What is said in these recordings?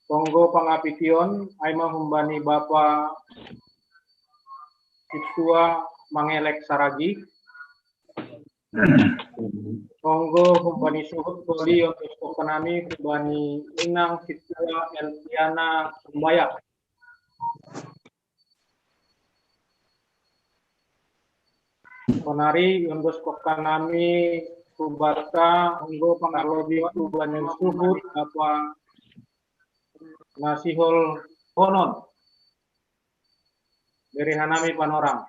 Monggo pangapition aima humbani Bapak Siswa Mangelek Saragi. Monggo humbani suhut koli untuk kokanami humbani Inang Siswa Elviana Sumbaya. Konari untuk kokanami Kubata monggo pangarlobi humbani suhut apa Nasihol Honon dari Hanami Panorang.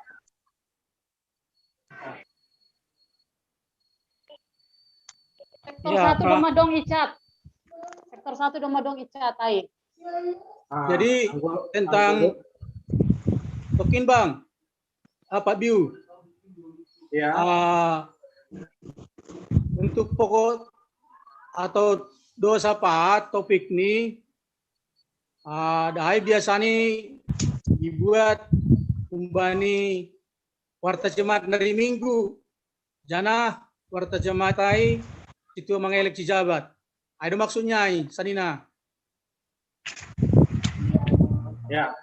Sektor ya, 1 Domadong Icat. Sektor 1 Domadong Icat, Ai. Jadi tentang Tokin Bang, Pak Biu. Ya. Untuk pokok atau dosa pahat topik ini dahai biasa nih dibuat umbani warta jemaat dari minggu jana warta jemaat ai itu mengelek jabat. Ada maksudnya sanina. Ya.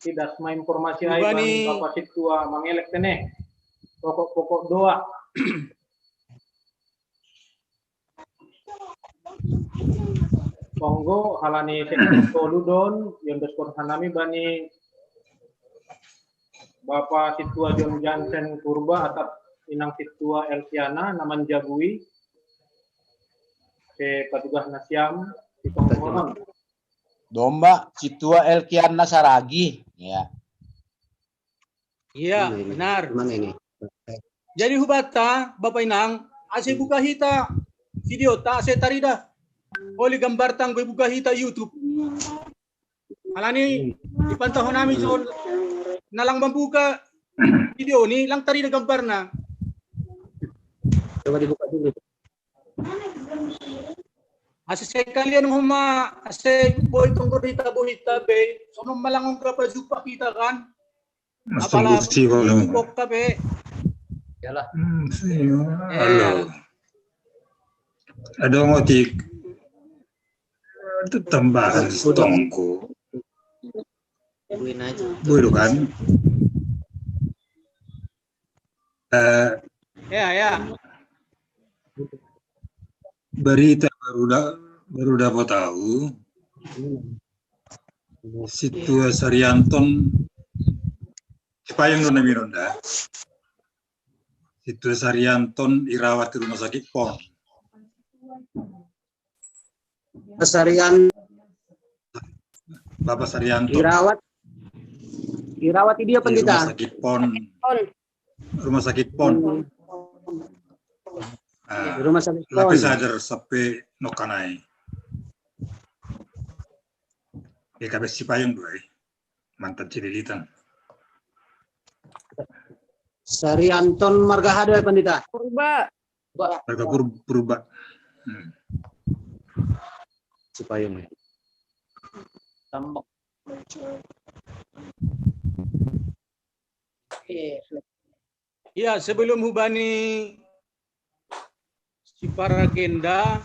Tidak semua informasi ai Bapak Situa mengelek teneh. Pokok-pokok doa. Monggo halani Soludon yang berskor hanami bani Bapak Situa John Jansen Purba atap Inang Situa Elviana naman Jagui ke petugas Nasiam di Tongkonon. Domba Situa Elviana Saragi, ya. Iya, benar. Mana ini? Jadi hubata Bapak Inang, ase buka hita video ta ase tarida. Oli gambar tang gue buka hita YouTube. Alani di pantahon namin so nalang membuka video ni lang tari na gambar na. Coba dibuka dulu. Asa sekalian huma ase boy tong berita be sono malangong ka pa jupa kita kan. Apala bukok ka be. Yalah. Halo. Ada ngotik. Itu tambahan tongku. Buin aja. Buido kan? Ya. Berita baru dapat tahu. Situa Saryanton Cipayung dona Mironda. Situa Saryanton dirawat di rumah sakit PON. Bapak Saryanto. Dirawat dia pendeta. Rumah sakit PON. Rumah sakit PON. Rumah sakit PON. Lapis sadar sampai nokanai. PKB Cipayung dua. Mantan Cililitan. Saryanton Margahada pendeta. Purba. Marga Purba. Cipayung. Tambok. Iya, sebelum hubani si para agenda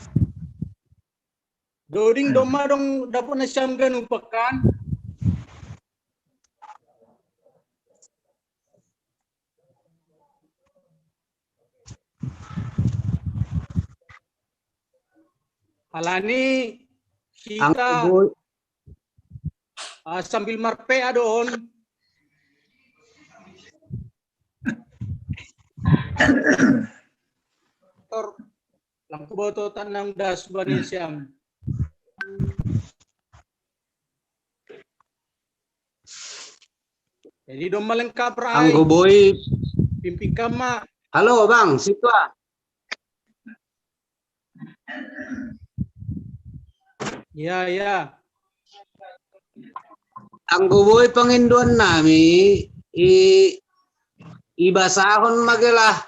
doding doma dong dapat na siyam ganupakan alani kita sambil marpe adon lang kubototan ng das Vanisiam. Jadi dong malengkap rai. Anggo boy. Pimpin kama. Halo Bang, Situa. Ya. Anggo boy panginduan nami ibasahon magalah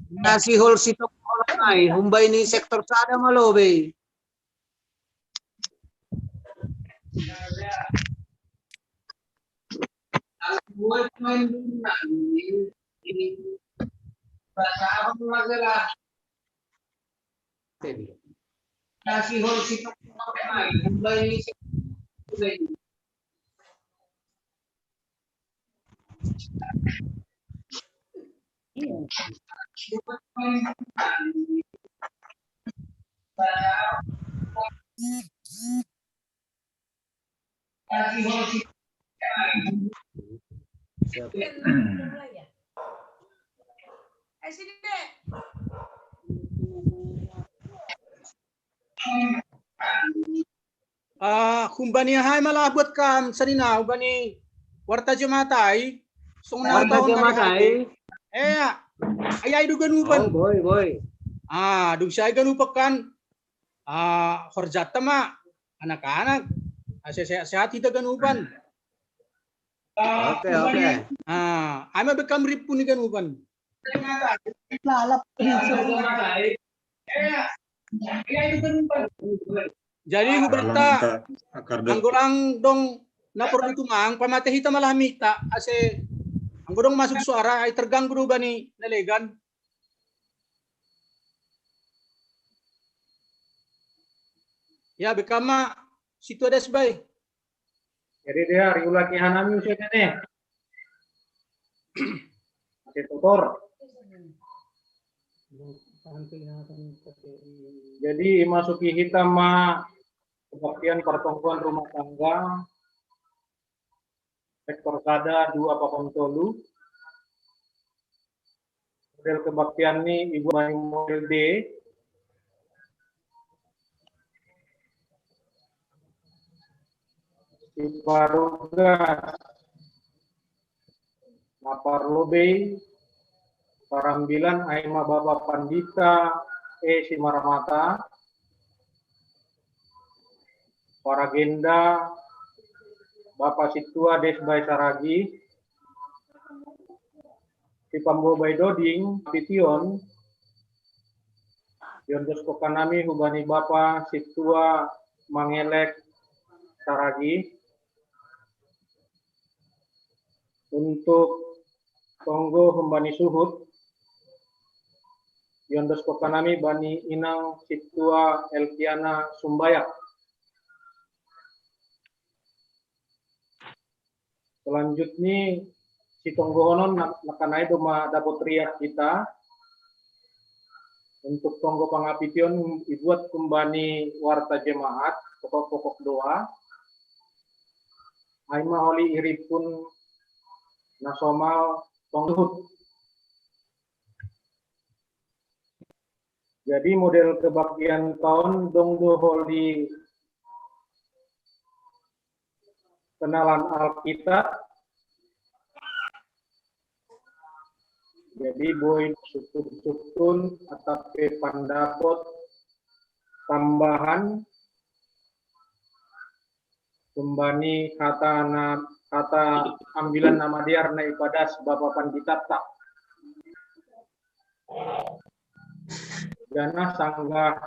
nasihol sitok ay humbay ni sektor sada malobe anggo boy panginduan nami ibasahon magalah Nasi hol sitok ay humbay ni sektor Kumbani hai malabot kam sanina ubani warta jematai sungna Warta tahun Jematai. ayay do ganupan. Oh, boy. Dug siya ganupakan horjat tama anak-anak. Sehat kita ganupan. Okay. Ay mabekam rip pun ni ganupan. Lalap. Jadi guberta ang gorang dong napor itu mang pamatay hita malamita ase ang gorong masuk suara ay terganggu do ba ni nalegan. Ya bekama situ ada sebai. Jadi dia regulasi hanami usia nih. Masih tutor. Jadi masuki hitam kebaktian pertongkuan rumah tangga sektor kada 2 Pakontolu. Model kebaktian ini Ibu Bani model D. Siparugas Naparlobe Parambilan Aima Baba Pandita Simaramata Paragenda Bapak Situa Desbai Saragi Sipambo Baidoding Pition Yondos Kokanami Hubani Bapak Situa Mangelek Saragi. Untuk Tonggo Hembani Suhut Yondos Kokanami Bani Inang Situa Elkiana Sumbayak. Selanjutnya si Tonggo Honon nakanai doma dapot riak kita. Untuk Tonggo Pangapition dibuat kembali warta jemaat pokok-pokok doa. Aima holi iripun nasomal Tonggo. Jadi model kebaktian tahun dongdo holi kenalan Alkitab. Jadi boy sukun atau pandapot tambahan kembali kata ambilan nama diar na ipadas Bapak Panditata. Dana Sangga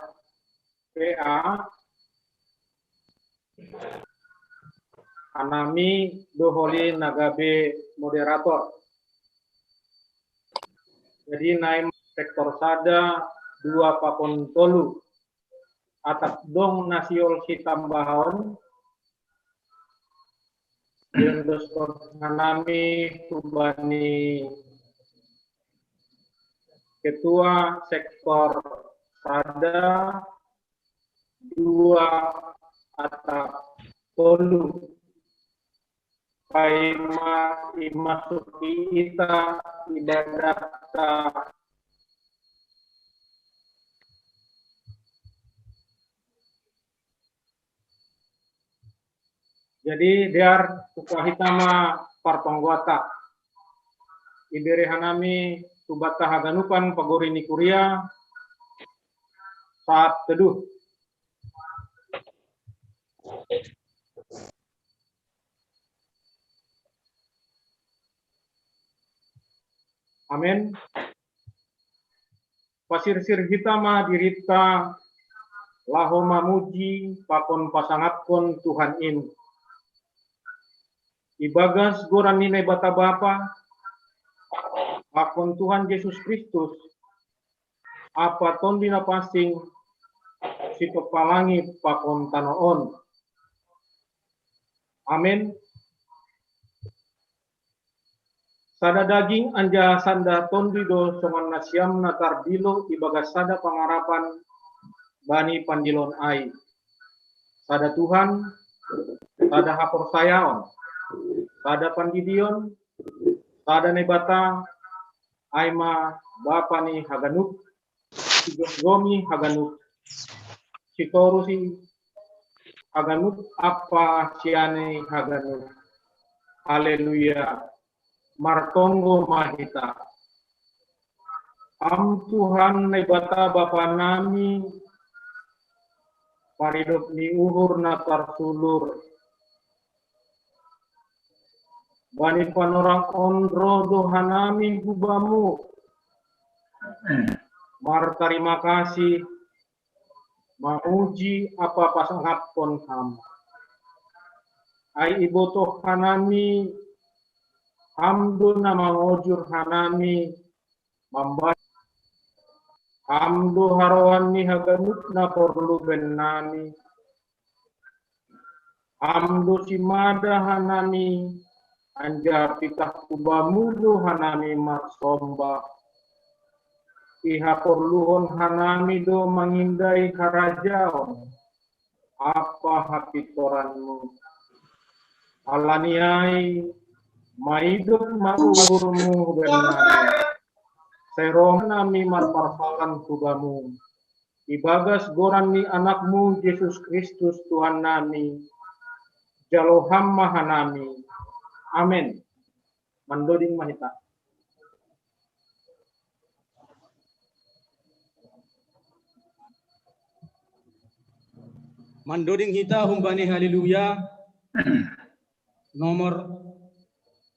PA Anami Doholi Nagabe moderator. Jadi naim sektor sada 2 Pakontolu atap dong nasiol si tambahan Yondos Kokanami Kubani Ketua sektor sada 2 atap tolu Paima imasuki ita idadata jadi diar ukahitama partonggota ibere hanami subata haganupan pagorini kuria saat teduh. Amin. Pasir-sir hitama dirita laho mamuji pakon pasangapkon Tuhan in. Ibagas goran nilai bata bapa pakon Tuhan Yesus Kristus apa tondina pasing sito palangi pakon tanoon. Amin. Sada daging anja sanda tondido songan nasiam natar dilo ibaga sada pangarapan bani pandilon ai. Sada Tuhan, sada hapor sayaon, sada pandidion, sada nebata, aima bapa ni haganuk, gomi haganuk, sitorusi haganuk apa siane haganuk. Haleluya. Martonggo mahita. Am Tuhan nebata bapa nami paridop ni uhur natar sulur. Bani panorang ondro dohanami hubamu. Mar terima kasih mauji apa pasangapon ham. Ai ibotoh hanami hamdu nama ngojur hanami membaik. Hamdu harawan ni haganut na perlu benami. Hamdu simada hanami anja pitah kubamudu hanami marsomba. Iha perluhon hanami do mengindai karajaon. Apa hapitoranmu? Alaniai maidup mauhurmu benami. Seroh nami marparsalan kubamu. Ibagas goran ni anakmu Yesus Kristus Tuhan nami. Jaloham mahanami. Amin. Mandoding mahita. Mandoding hita humbani haleluya. Nomor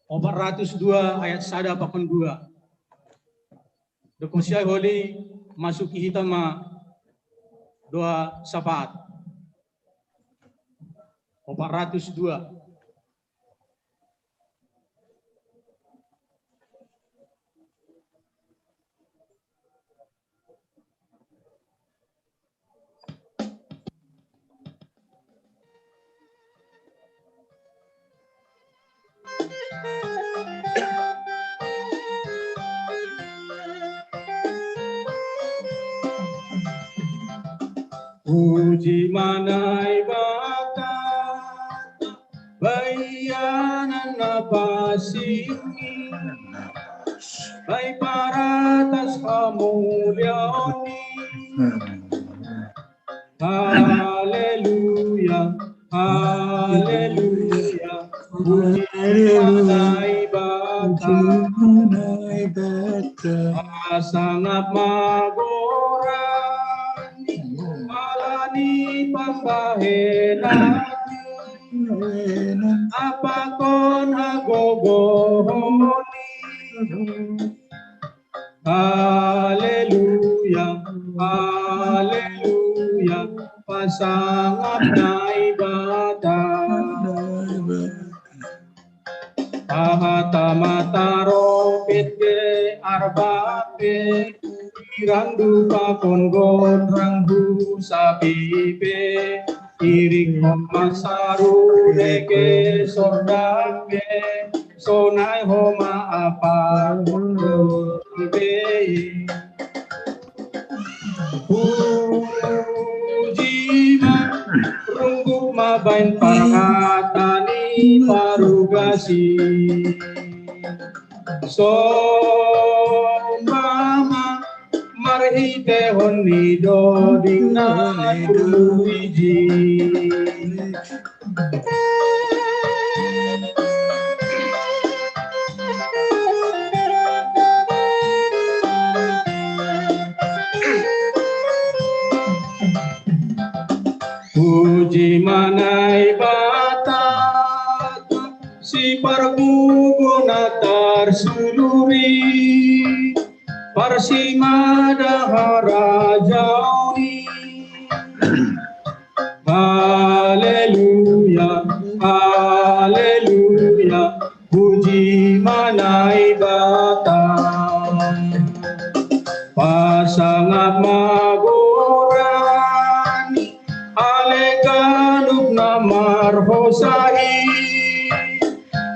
402 ayat 1 pakon 2. Dokusiai holi masuki hita ma doa sapat. 402. Puji manai bata bayanan napasini bay paratas hamulioni. Haleluya, haleluya. Puji manai bata sangat magorani malani pambahenani apakon agogohoni. Haleluya, haleluya. Pasangap na ibada Pahatamata pete arbape irandu pakon gondrangbu sapipe iring masaru deke sordape sonai homa apa gondrangbe. Pujiman runggup mabain paratani parugasi sombama marhite honni dodina tuiji. Puji manai batat si parguguna tarsuluri parsimada harajauni. Haleluya, haleluya. Puji manai batat pasangap magorani sahi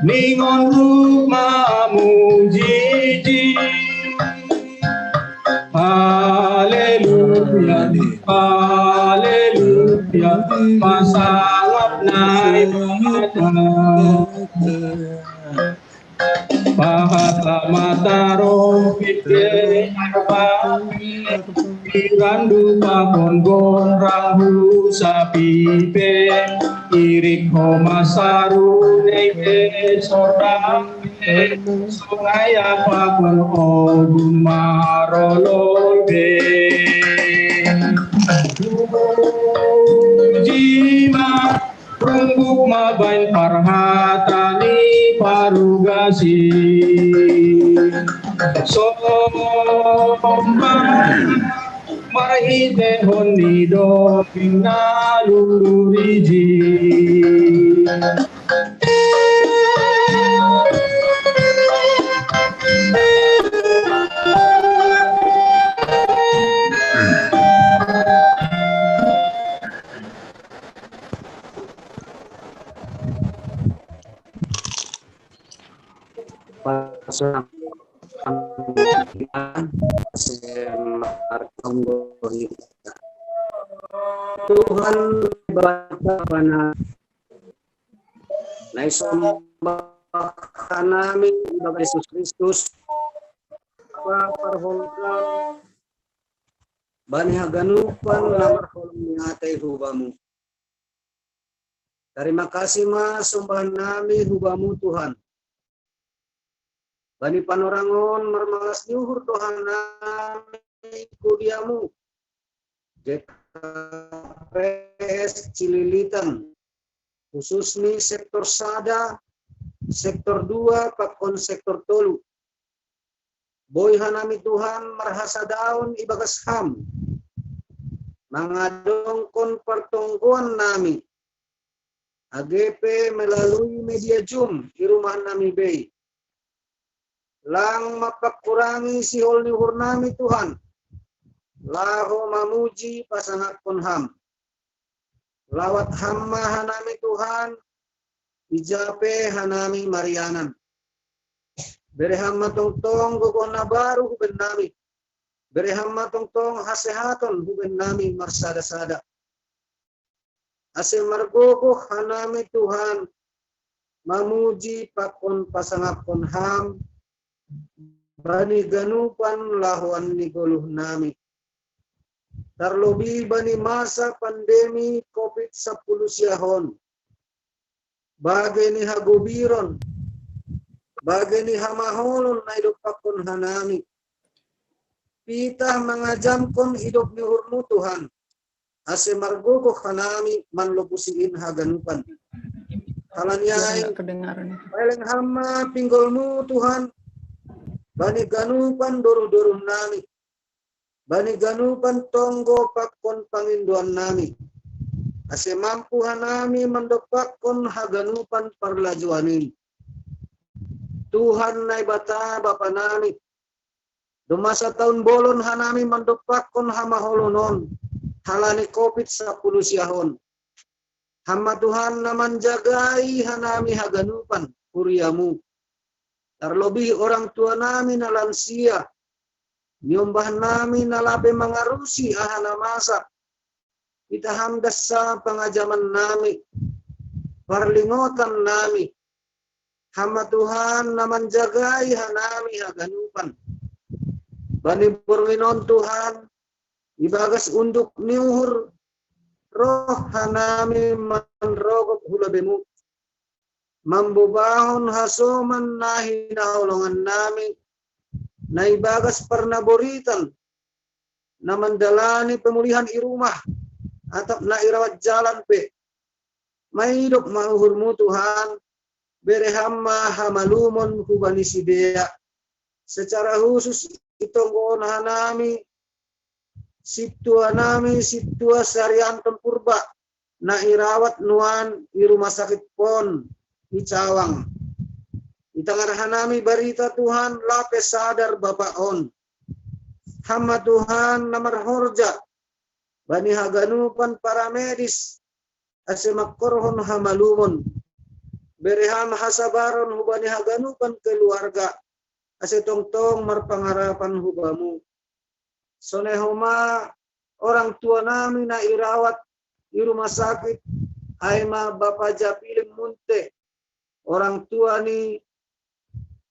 ningon rukma mujiji. Haleluya, haleluya, pasangap na ibada. Pahasamataro pitke arba Irandu pagongon rahu sapipe Irik homasaru neke sordam Sungaya pagon ogun marololbe Jima Runguk mabain parhatani parugasi Sombang marahite honido pinaluluriji Tuhan Bapa na naisombakan namin ibaga Yesus Kristus paparholkan banihaganupan namarholong ni atay hubamu. Terima kasih mas sumbahan namin hubamu Tuhan. Bani panorangon marmalas nyuhur Tuhan namin kudiamu. JKPS Cililitan khusus nih sektor sada, sektor 2, pakon sektor tolu. Boy hanami Tuhan marhasa daun ibagas ham. Mangadongkon pertongguan nami. AGP melalui media Zoom di rumah nami bay. Lang mapakurangi si hol ni hurnami Tuhan. Laho mamuji pasangat pun ham. Lawat hamma hanami Tuhan. Ijape hanami Marianan. Bere hamma tong gugong na baru huben nami. Bere hamma tong hasehaton huben nami marsada-sada. Ase margogo hanami Tuhan. Mamuji pakon pasangat pun ham. Bani ganupan lahuan ni goluh nami. Terlebih bani masa pandemi COVID-19 siahon. Bageni hagubiron. Bageni hamaholon na hidup pakon hanami. Pitah mengajamkon hidup ni hurmu Tuhan. Ase margogo hanami manlopusiin haganupan. Kalanyai paling hama pinggolmu Tuhan. Bani ganupan doru-doru nami. Bani ganupan tonggo pakon panginduan nami. Ase mampu hanami mendopakon haganupan parlajuanin. Tuhan nai bata bapa nami. Dumasa tahun bolon hanami mendopakon hamaholonon. Halani COVID-19 siahon. Hama Tuhan naman jagai hanami haganupan kuriamu. Terlebih orang tua nami na lansia. Nyombah nami na labe mangarusi ahana masa. Kita hamdas sa pengajaman nami. Parlingotan nami. Hama Tuhan naman jagai hanami haganupan. Bani purwinon Tuhan. Ibagas unduk niuhur. Roh hanami manrogok hulabemu. Mambubahon hasoman nahi naulungan nami. Naibagas pernaboritan. Na mandalani pemulihan irumah. Atap na irawat jalan pe. Maidok mauhurmu Tuhan. Berehama hamalumon hubani sidea. Secara khusus itonggon hanami. Situa nami situa sarian tempurba. Na irawat nuan di rumah sakit pon. Di Cawang. Itangarahan nami barita Tuhan lapes sadar Bapak on. Hama Tuhan namar horja. Bani haganupan para medis. ase makkorhon hamalumon. Bereham hasabaron hubani haganupan keluarga. Ase tongtong marpangarapan hubamu. Sonehoma orang tua nami na irawat di rumah sakit. Aima Bapak Japiling Munte. Orang tua ni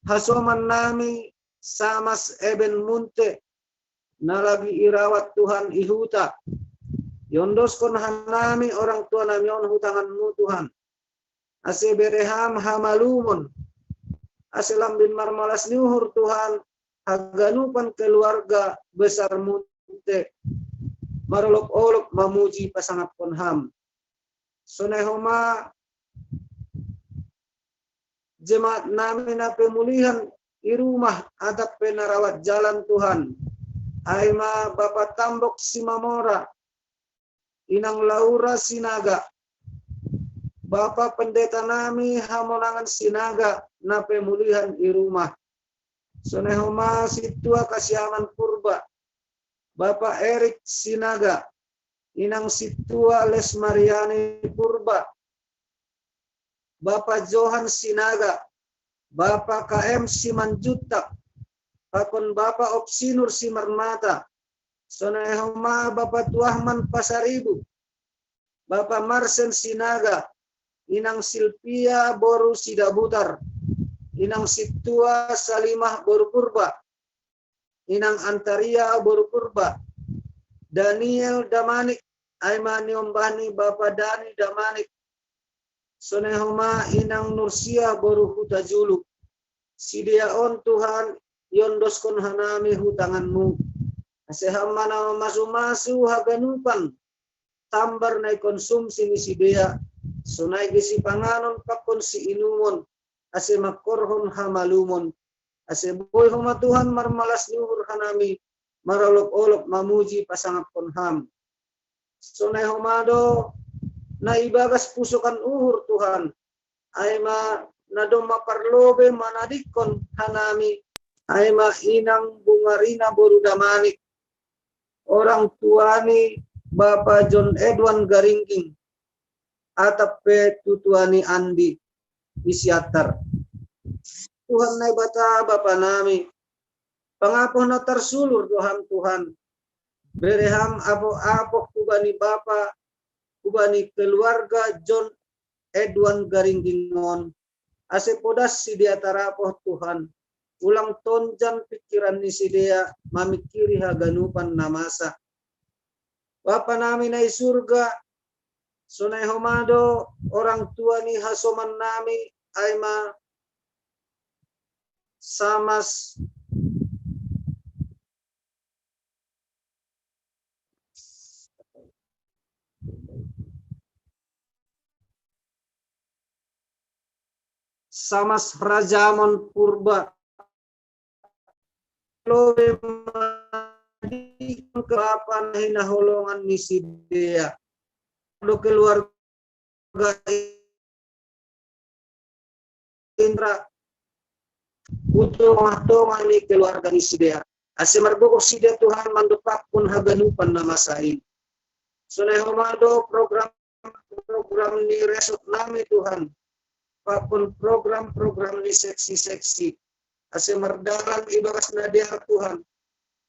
hasoman nami Samas Eben Munte. Na lagi irawat Tuhan ihuta. Yondoskon hanami orang tua nami on hutanganmu Tuhan. Ase bereham hamalumon. Ase lambin marmalas niuhur Tuhan. Haganupan keluarga besar Munte. Marolok-olok mamuji pasangat konham. Sonehoma jemaat nami na pemulihan di rumah atap penarawat jalan Tuhan. Aima Bapak Tambok Simamora. Inang Laura Sinaga. Bapak Pendeta nami Hamonangan Sinaga na pemulihan di rumah. Sonehoma Situa Kasiaman Purba. Bapak Erik Sinaga. Inang Situa Lesmariani Purba. Bapak Johan Sinaga. Bapak KM Simanjutak. Pakon Bapak Opsinur Simarmata. Sonehoma Bapak Tuahman Pasaribu. Bapak Marsen Sinaga. Inang Silvia Boru Sidabutar. Inang Situa Salimah Boru Purba. Inang Antaria Boru Purba. Daniel Damanik. Aimani Ombani Bapak Dani Damanik. Sonehoma Inang Nursia Boru Hutajulu. Sidia on Tuhan yondoskon hanami hutanganmu. Asehamana masu-masu haganupan. Tambar na konsumsi ni sidia. Sunay gisi panganon pakon si inumon. Ase makorhon hamalumon. Ase boy huma Tuhan marmalas niuhur hanami. Marolok-olok mamuji pasangat konham. Sunay humado na ibagas pusukan uhur Tuhan. Aima nadoma parlobe manadikon hanami. Aima Inang Bungarina Boru Damanik. Orang tuani Bapak John Edwan Garingging. Atap tutuani Andi Isiatar. Tuhan na bata Bapak nami. Pangapo na tarsulur Tuhan. Bereham apo-apo kubani Bapak. Kubani keluarga John Edwan Garinggingon. Ase podas si dia tarapoh Tuhan. Ulang tonjan pikiran ni si dia mamikiri haganupan namasa. Bapa nami na surga. Sunay homado orang tua ni hasoman nami aima Samas Rajamon Purba. Lobe kapan hinaholongan ni si dia. Lo keluarga Indra Uto mahtongan ni keluarga ni si dia. Ase marbukok si dia Tuhan mandupak pun haganupan na masain. Sunay humado program ni resot nami Tuhan. Papun program ni seksi. Ase mardalan ibagas na dia Tuhan.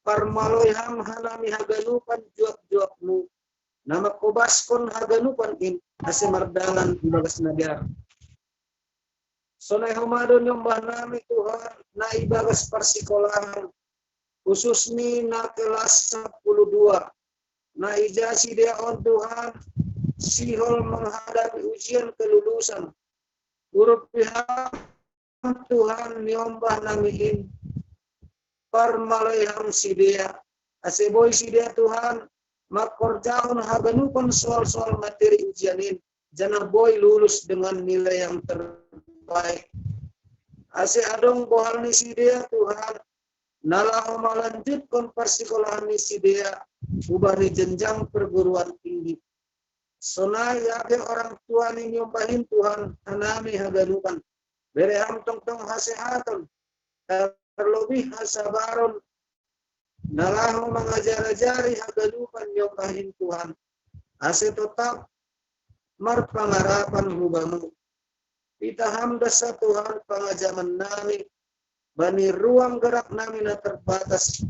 Parmaloy ham hanami haganupan juak-juakmu. Nama kobaskon haganupan in ase mardalan ibagas na dia. Sonay humado nyumbah nami Tuhan na ibagas persikolahan. Khusus ni na kelas 12. Na ijasi dia on Tuhan. Sihol menghadapi ujian kelulusan. Urut pihak Tuhan nyombah namihin parmalayam si dia aseboy si dia Tuhan makorjaon haganupan soal-soal materi ujianin jangan boy lulus dengan nilai yang terbaik ase adong bohal ni si dia Tuhan nalah melanjutkan persekolahan ni si dia ubah ni jenjang perguruan tinggi. Sonay yake orang tua ni nyombahin Tuhan hanami haganupan. Bereham tong-tong hasehatan. Terlebih hasabaron. Nalahu mengajar-ajari haganupan nyombahin Tuhan. Ase tetap marpangarapan hubamu. Itaham dasa Tuhan pangajaman nami, bani ruang gerak nami na terbatas,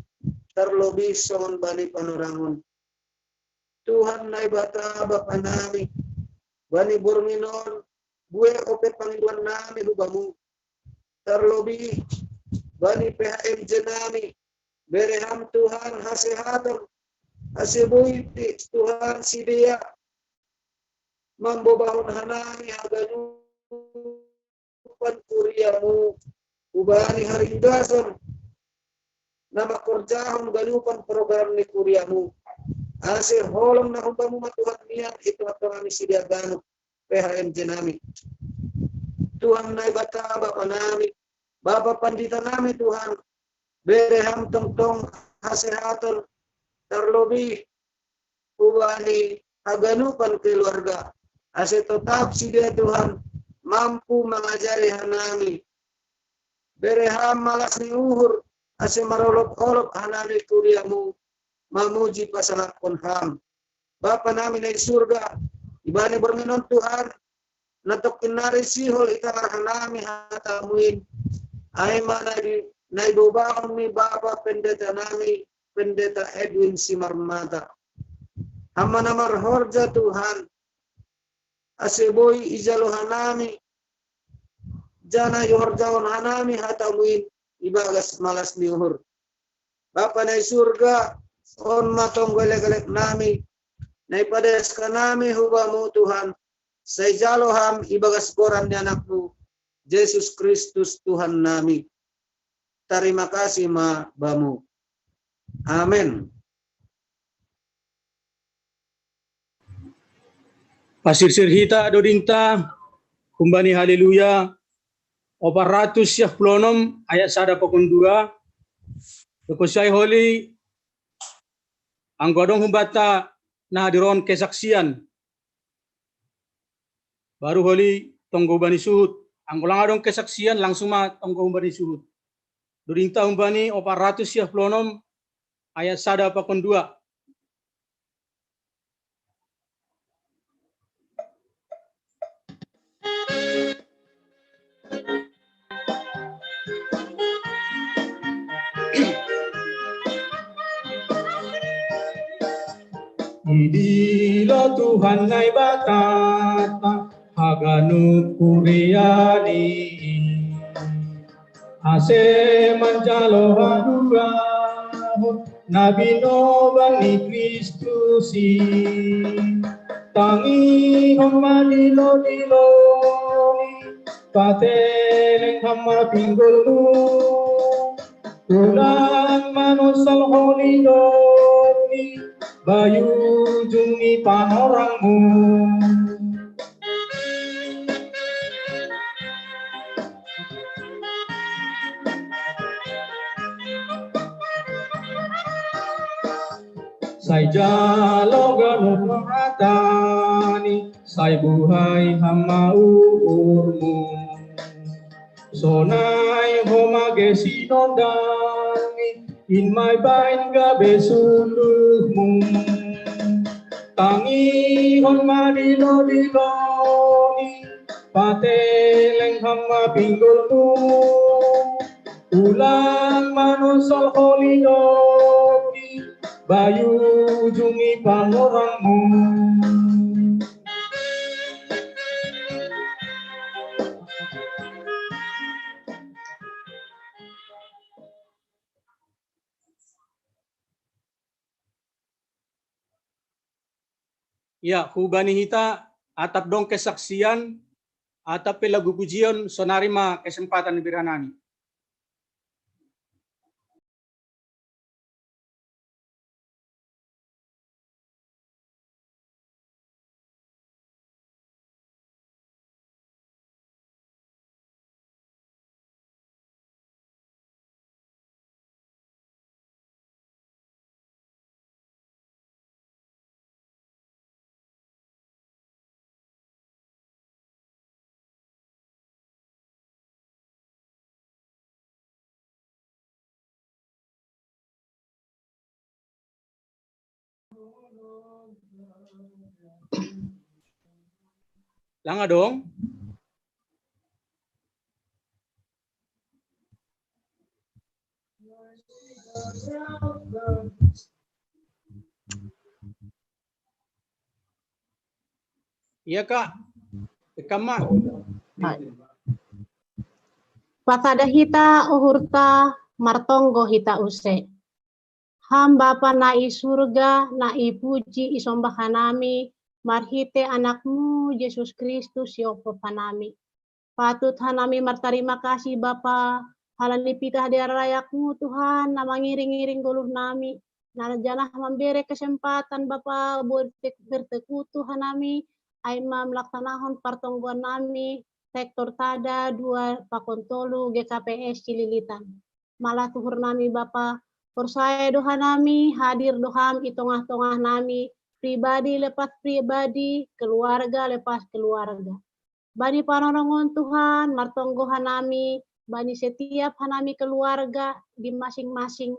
terlebih songon bani panurangun. Tuhan na ibata bapa nami, bani burminon, bue ope pangiduan nami hubamu, terlebih bani PHMJ nami, bereham Tuhan hasehatan, hasebuiti Tuhan si dia, mambobahun hanami haganupan kuriamu, ubani haringgason, nama kerjahon ganupan program ni kuriamu, ase holong na hubamu matuhan niat itu atau kami si dia ganu, PHMJ nami. Tuhan na ibata bapa nami, Bapa pandita nami Tuhan, bereham tong hasehatan, terlebih ubani haganupan keluarga, ase tetap si dia Tuhan mampu mengajari hanami, bereham malas ni uhur, ase marolok-olok hanami kuriamu, mamuji pasangat ham. Bapa nami na surga, ibani berminon Tuhan, natokin nari sihol itangar hanami hatamuin, ay mana di naibubahon ni Bapa pendeta nami, pendeta Edwin Simarmata. Hama namar horja Tuhan, aseboy ijaluhan nami, jana yohorjawan hanami hatamuin, ibagas malas niuhur. Bapa na surga, on matong gelek-gelek nami, naipades ka nami hubamu Tuhan, sa ijaloham ibagas koran ni anakmu, Yesus Kristus Tuhan nami. Terima kasih ma bamu. Amin. Pasir hita dodinta kumbani haleluya 400 plonom ayat 1 pokon 2 Kusai holi anggodong humbata na hadiron kesaksian baru holi tonggo bani suhut anggolang adong kesaksian langsung ma tonggo bani suhut dodinta humbani 400 plonom ayat 1 pokon 2 Idilo Tuhan nai batata haganu kuriani ase manjalo hadura nabi no bani Kristusi tangi homani lo pateleng hama pinggulmu ulang manusal holidoni bayu jungi panorangmu sai jalo ganu mahatani sai buhai hama urmu sonai homa gesi nondani in my bind gabe suluhmu tangi hon madilo diloni pateleng hama pinggulmu ulang manusol holidoni bayu jungi panorangmu ya hubani hita atap dong kesaksian atap lagu pujian sonarima kesempatan biranani. Langa dong. Iya Kak. Kama. Patada hita uhurta martonggo hita use. Hamba panai surga na ipuji isombah hanami marhite anakmu Yesus Kristus yopo panami. Patut hanami martarima kasih Bapa halani pita hadiah rayakmu Tuhan na mangiring-iring goluh nami. Na janah memberi kesempatan Bapa bertekutu hanami aima melaksanakan pertongguan nami sektor tada 2 pakontolu GKPS Cililitan. Malah tuhur nami Bapa persaya doa nami, hadir doham i tengah-tengah nami, pribadi lepas pribadi, keluarga lepas keluarga. Bani panorongon Tuhan, martonggo hanami, bani setiap hanami keluarga di masing-masing.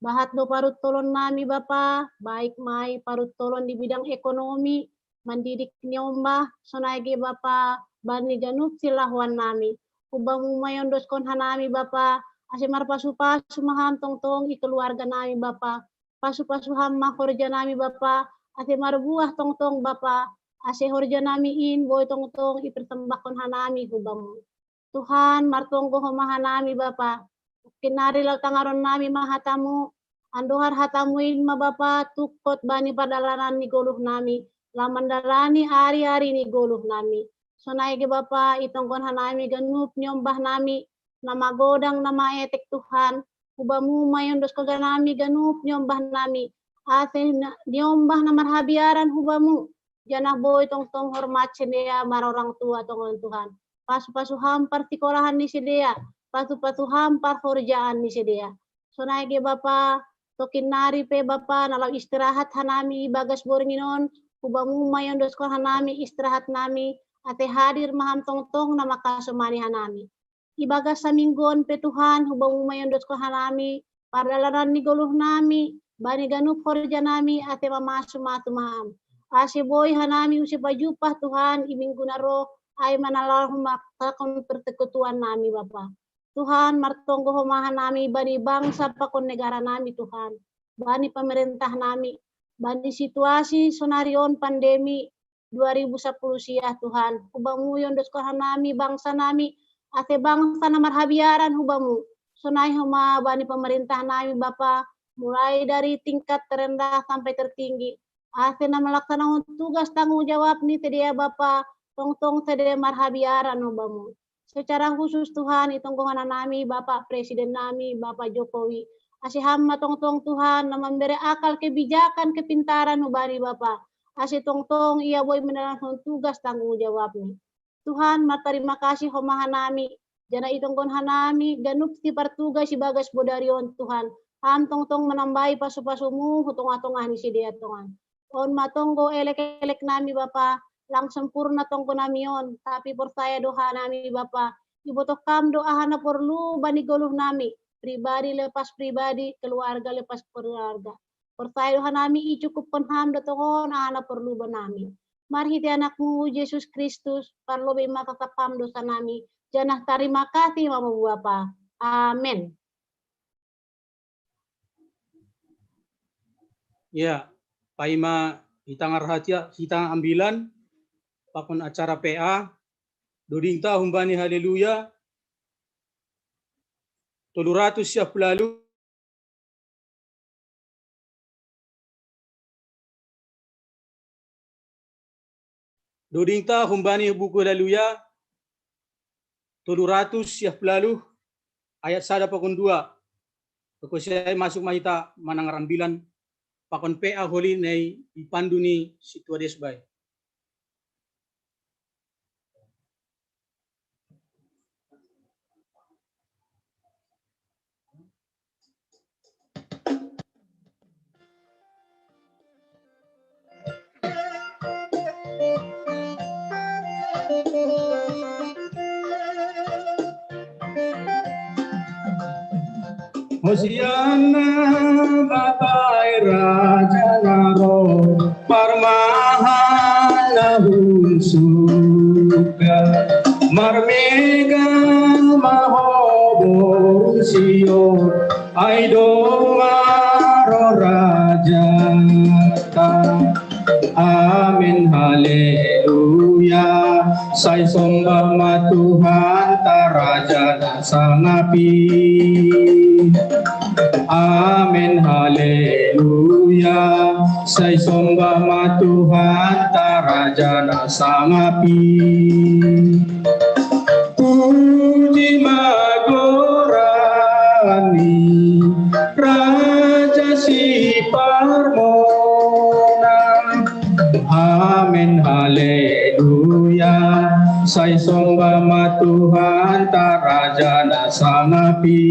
Bahat do parut tolon nami Bapa, baik mai parut tolon di bidang ekonomi, mendidik nyombah, sonaige Bapa, bani ganup silahwan nami. Ubang umayon doskon hanami Bapa, asemar pasu-pasu maham tong-tong i keluarga nami Bapa. Pasu-pasu ham mahorja nami Bapa. Asemar buah tong-tong Bapa. Ase horja nami in boy tong-tong i persembahkan hanami hubamu. Tuhan martonggo homahanami Bapa. Kinari lau tangaron nami mahatamu. Andohar hatamu in ma Bapa tukot bani padalanan ni goluh nami. Lamandalani hari-hari ni goluh nami. Sonaige Bapa itongkon hanami ganup nyombah nami. Nama godang, nama etek Tuhan, ubamu mayon dos kaganami ganup nyombah nami, ase nyombah na marhabiaran hubamu, janah boy tong-tong hormat sedia marorang tua tongon Tuhan, pasu-pasu hampar tikolahan ni sedia, pasu-pasu hampar horjaan ni sedia. Sonaige Bapa, tokin nari pe Bapa, nalau istirahat hanami bagas boringinon, ubamu mayon dos hanami istirahat nami, ate hadir maham tong-tong nama kasumani hanami. Ibagas sa minggon pe Tuhan, hubang umayon dos ko hanami, padalaran ni goluh nami, bani ganup horja nami, ate mamasu-matu maham. Ase boy hanami usi pajupah Tuhan, iminggu naro, ay manalar humakakon pertekutuan nami Bapa. Tuhan, martonggo humahan nami, bani bangsa pakon negara nami Tuhan, bani pemerintah nami, bani situasi sonarion pandemi 2010 sia Tuhan, hubang umayon dos ko hanami, bangsa nami, ate bangsa na marhabiaran hubamu. Sonai huma bani pemerintah nami Bapa, mulai dari tingkat terendah sampai tertinggi. Ate na melaksanakan tugas tanggung jawab ni sedia Bapa, tong-tong sedia marhabiaran hubamu. Secara khusus Tuhan, itonggohan nami Bapak Presiden nami, Bapak Jokowi. Ase hamma tong-tong Tuhan, na memberi akal kebijakan, kepintaran hubani Bapa. Ase tong-tong ia boy menjalankan tugas tanggung jawab ni. Tuhan, terima kasih homahan nami. Jana itongkon hanami, ganup si partuga si bagas bodarion Tuhan. Ham tong-tong menambahi pasu-pasumu, hutong-atongah ni si dia Tuhan. On matonggo elek-elek nami Bapa, lang sempurna tongko nami on. Tapi persaya doa nami Bapa. Ibotok kam doa hana perlu bani goluh nami. Pribadi lepas pribadi, keluarga lepas keluarga. Persaya doa nami icukupkan ham dotongon hana perlu banami. Marhiti anakmu Yesus Kristus, parlobe makakapam dosa nami. Janah terima kasih Mama Bapa. Amin. Ya, paima hitang arhatia, hitang ambilan, pakon acara PA, dodingta humbani haleluya, 700 siap lalu, dodingta humbani buku haleluya, 700 siap lalu, ayat sada pakon 2, saya masuk mahita manangarambilan, pakon PA holi nei ipandu ni situa desbay. Hosiana babai raja naro parmahana hunsu Amin haleluya. Sai sembah ma Tuhan taraja dan sangapi. Amin haleluya. Sai sembah ma Tuhan taraja dan sangapi. Puji magorani Raja si Parmona. Amin haleluya. Sai sembah ma Tuhan taraja na sangapi.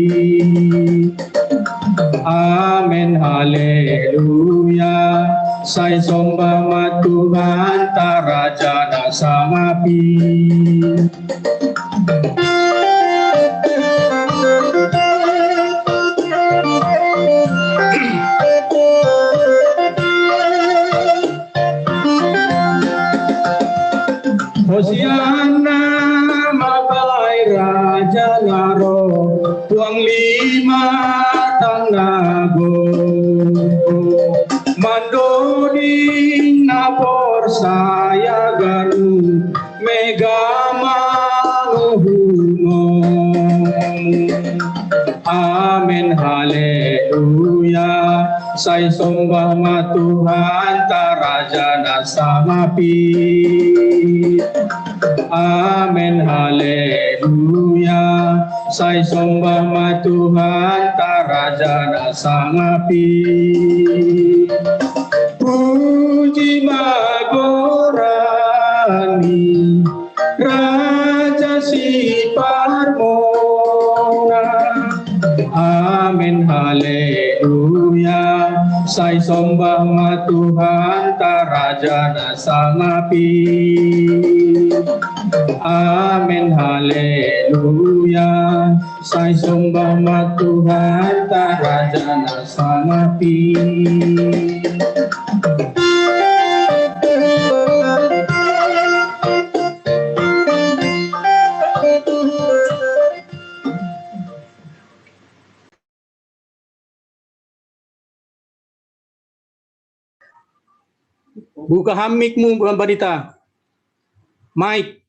Amin haleluya. Sai sembah ma Tuhan taraja na sangapi. Hosiana mabai raja ngaro tuang lima tangnago mandoding napor saya garu mega manuhumong. Amin haleluya. Sai sembah ma Tuhan taraja na sangapi. Amin haleluya. Sai sembah ma Tuhan taraja na sangapi. Puji magorani Raja si Parmona. Amin haleluya. Sai sembah ma Tuhan taraja na sangapi. Amin haleluya. Sai sembah ma Tuhan taraja na sangapi. Buka hamikmu, Mbak Badita. Mike.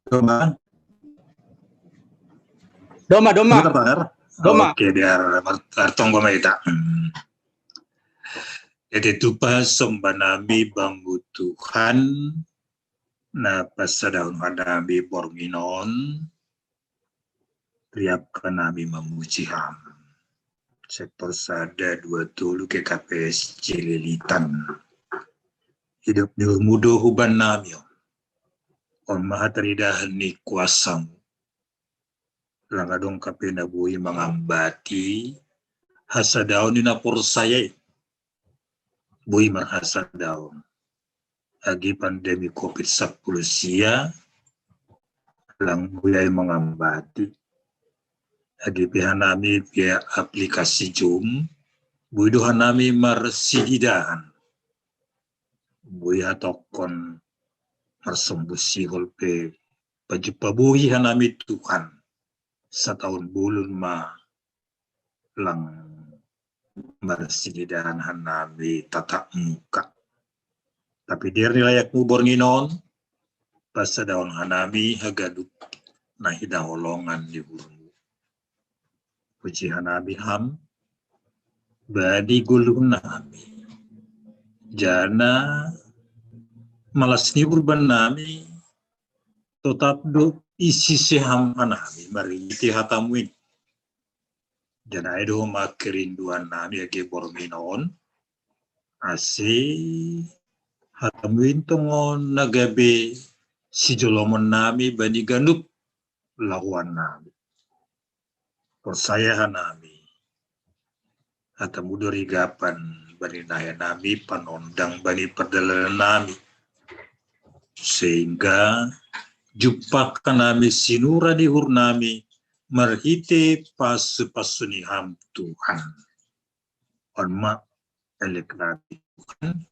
Doma. Oke, biar Artonggo Maita. Jadi tupa sembah nabi bambu Tuhan na pasadaun nabi borminon riapkan nabi memuji ham. Sektor sada 20 ke KPS Cililitan. Hidup di mudo huban nami. On mahateridahan ni kuasamu. Langadong kapinabuhi mangambati hasadaon ni napor saya. Buhi marhasadaon. Agi pandemi COVID-19 siya. Lang buyay mangambati. Agi pihanami via aplikasi Zoom. Buhi dohanami marsididahan. Buhi hatokon marsumbusi holpe pajupabuhi hanami Tuhan. Setahun bulun ma lang marsididahan hanami tatap muka. Tapi dia nilayak mubor nginon pasadaon hanami hagaduk na hidaholongan di hurmu. Puji hanami ham badi gulun nami. Jana malas ni urban nami tetap do isi seham hanami mari iti hatamuin. Jana edo makerinduan nami age borminon ase hatamuin tongon nagabe si jolomon nami bani ganup lawan nami. Persayahan nami hatamu dori gapan bani naya nami panondang bani perdalan nami sehingga jumpa nami sinura di hur nami marhite pasuniham Tuhan on ma elek nami Tuhan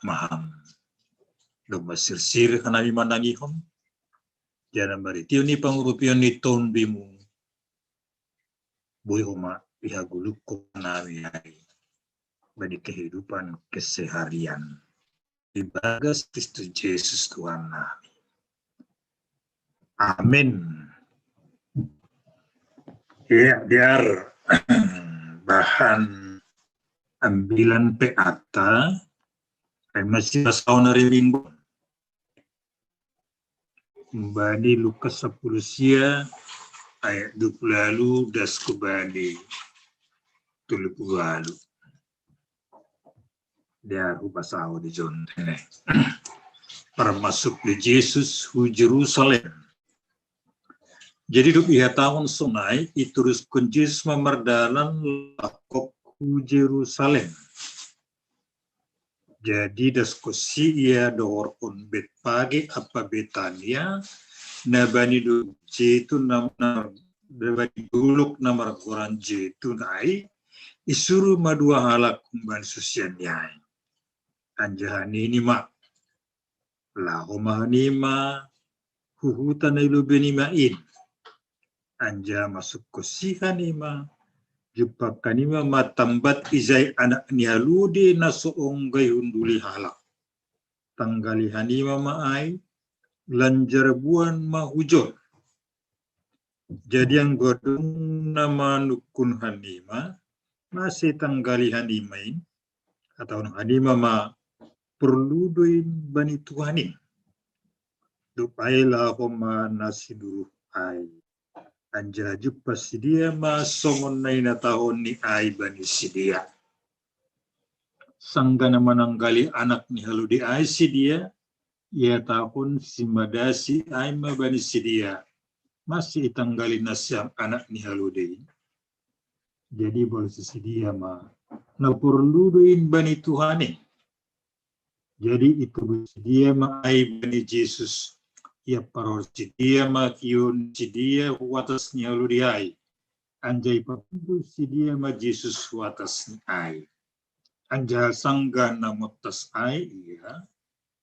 maham do masirsir kanami manangihon jana maritio ni pangurupion ni ton bimu boy homa ihaguluk ko nami ay bani kehidupan keseharian di bagas Kristus Yesus Tuhan nami. Amin. Ya, biar bahan ambilan peata ay masih pasau na rimbo. Bani Lukas 10 ayat 20 das kubani 30. Dia pasau di John ini. Permasuk di Yesus hu Jerusalem. Jadi duk ia tahun sungai iturus kunjis memerdalan lakop hu Jerusalem. Jadi diskusi ia dohor on bet pagi apa Betania nabani du jetu namar nabani duluk namar koran jetu nai isuru madua halak kumban susian yai anjahani ni ma lahoma nima huhutan ilu benimain anja masuk kosihan nima jupakan nima matambat izai anak nialude nasoong gayunduli halak tanggalihan nima maai lanjar buan mahujol. Jadi yang godong nama nukun hanima masih tanggali hanimain atau hanima ma perlu doin bani tuhanin. Dupailah homa nasiduruh ai. Anja jupa sidia ma songon naina tahun ni ai bani sidia. Sanggana mananggali anak ni halu di ai sidia. Ia tahun simadasi aima bani sidia masih tanggali nasyam anak ni haludei. Jadi boleh sidia ma napurluduin bani Tuhane. Jadi itu sidia ma ai bani Yesus. Ia paror sidia ma kiun sidia watas ni haludei. Anjai papundu sidia ma Yesus watas ni ai. Anja sangga namotas ai ia.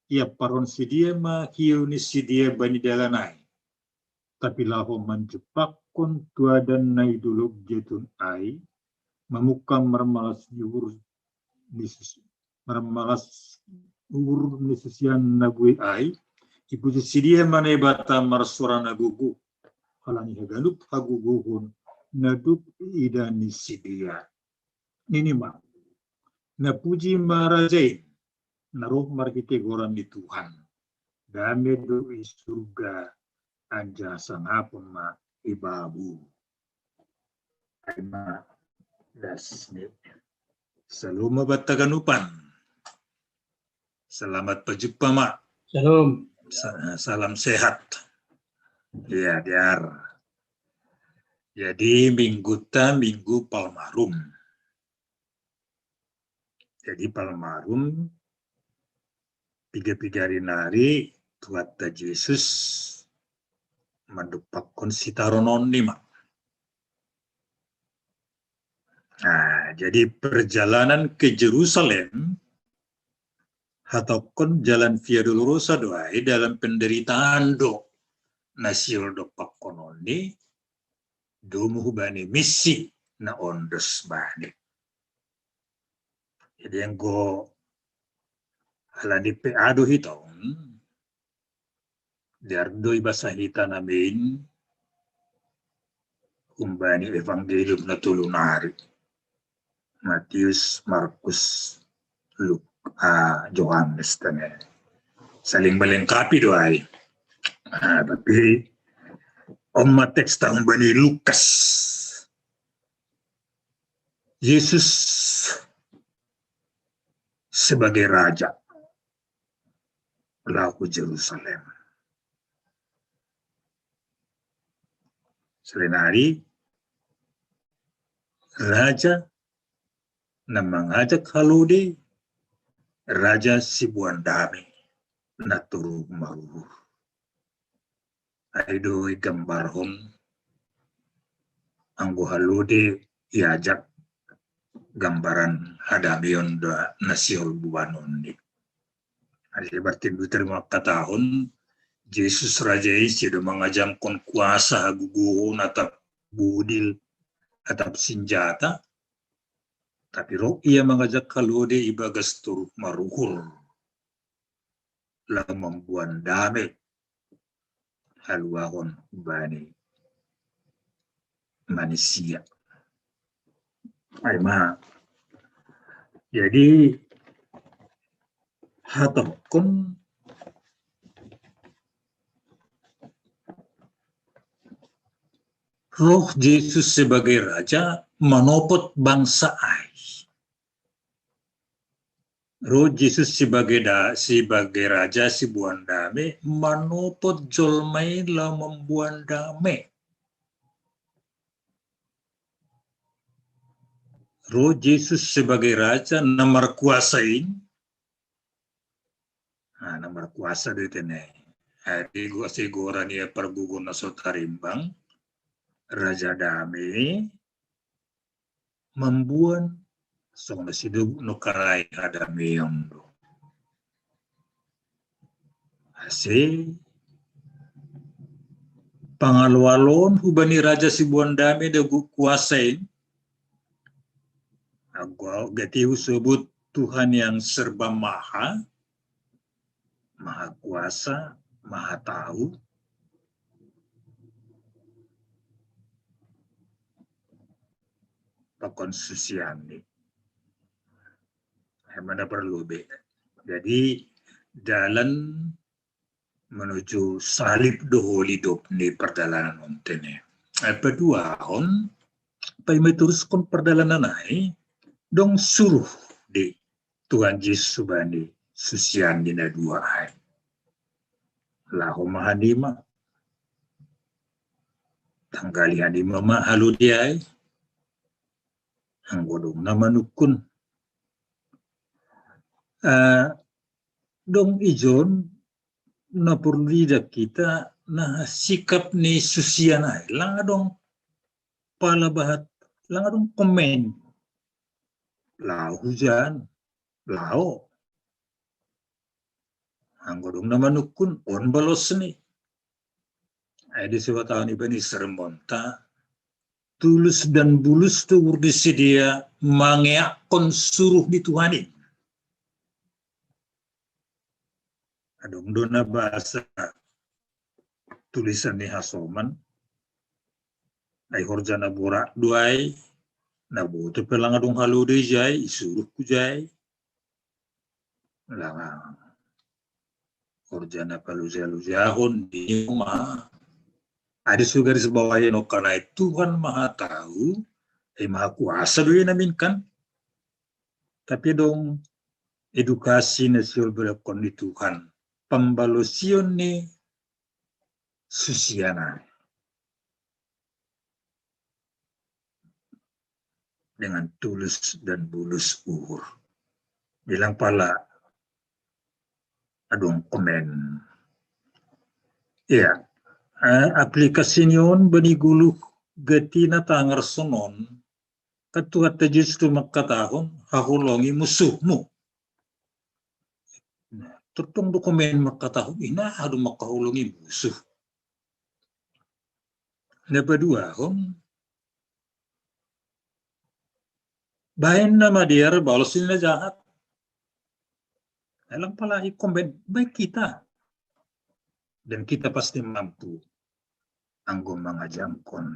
Ia paron sidia ma kiuni sidia bani dalanai. Tapi laho manjepak tua dan nai dulu jetun ai. Memukam mermalas yuhur nisus. Mermalas yuhur nisusian nagui ai. Ibu sidia mana bata marsura nagugu. Halani hagalup haguguhun. Naduk idani sidia. Ini ma. Napuji marajain. Naruh markite goran di Tuhan. Dame doi surga anja sangapun ma ibabu. Aima dasne. Saluma bataganupan. Selamat berjumpa mak. Shalom. Salam sehat. Ya diar. Jadi minggu Palmarum. Jadi Palmarum 3 hari nari tuata Yesus mandupakon sitaronon lima. Nah, jadi perjalanan ke Jerusalem ataupun jalan Via Dolorosa doai dalam penderitaan do nasil do pakononi do muhubani misi na ondos bani. Jadi yang go ala di peado hitong diardoi basa hita namin kumbani evangelium na tulunari Matius, Markus, Luka, Johannes tane saling melengkapi doai. Tapi omma teks tahun bani Lukas Yesus sebagai raja lahu Jerusalem. Selain hari, raja na mangajak haludi Raja Sibuan Dami na turu maruhur. Aido gambarhon anggo haludi iajak gambaran hadamion da nasiol buanon di. Jadi berarti diterima katahon Yesus Raja isi do mengajamkan kuasa haguguhon atap budil atap senjata. Tapi roh ia mengajak kalode ibagas turu maruhur. Lang membuat damai haluahon bani manusia. Aima. Jadi hatokun roh Yesus sebagai raja menopot bangsa ai. Roh Yesus sebagai raja si buan damai menopot jolmai la membuat damai. Roh Yesus sebagai raja nomor kuasain. Nomor kuasa di tenai. Hari gua si gorania pergugun nasotarimbang. Raja damai membuat song nasidu nukarai hadami yondo. Ase pangalwalon hubani raja Sibuan Dami dagu kuasain. Agwa gatiu sebut Tuhan yang serba maha, maha kuasa, maha tahu. Pakonsusiani. Mana perlu be. Jadi jalan menuju salib doholi dop ni perjalanan ontene. Kedua on, pai meteruskan perjalanan ai dong suruh di Tuhan Yesus bani susian dina dua ai. Lahu mahadima. Tanggali hadima mahalu dia ai. Anggodong nama nukun. Dong ijon na purlida kita na sikap ni susianay lang dong palabahat lang dong komen lao hujan lao anggo dong naman ukun on balos ni ay di sewa tahun iba ni sermonta tulus dan bulus tu urdisi dia mangeakon suruh dituhanin. Adong dona bahasa tulisan ni Hasoman ay horja na burak duay na buto pelang adong halude jay isuruh ku jay lang horja na paluzya-luzyahon di ma ada sugaris bawayan o kanay Tuhan maha tahu ay maha kuasa doon namin kan tapi dong edukasi na siul berlakon di Tuhan pembalusion ni susiana dengan tulus dan bulus uhur. Bilang pala adong komen. Ya, aplikasi nyon beniguluh getina tangar sonon ketua tejustu makatahon hahulongi musuhmu. Tertung dokumen makatahon ina adu makahulungi musuh. Kedua, bahin nama dia balosin na jahat. Alang pala i-comment baik kita. Dan kita pasti mampu anggo mangajamkon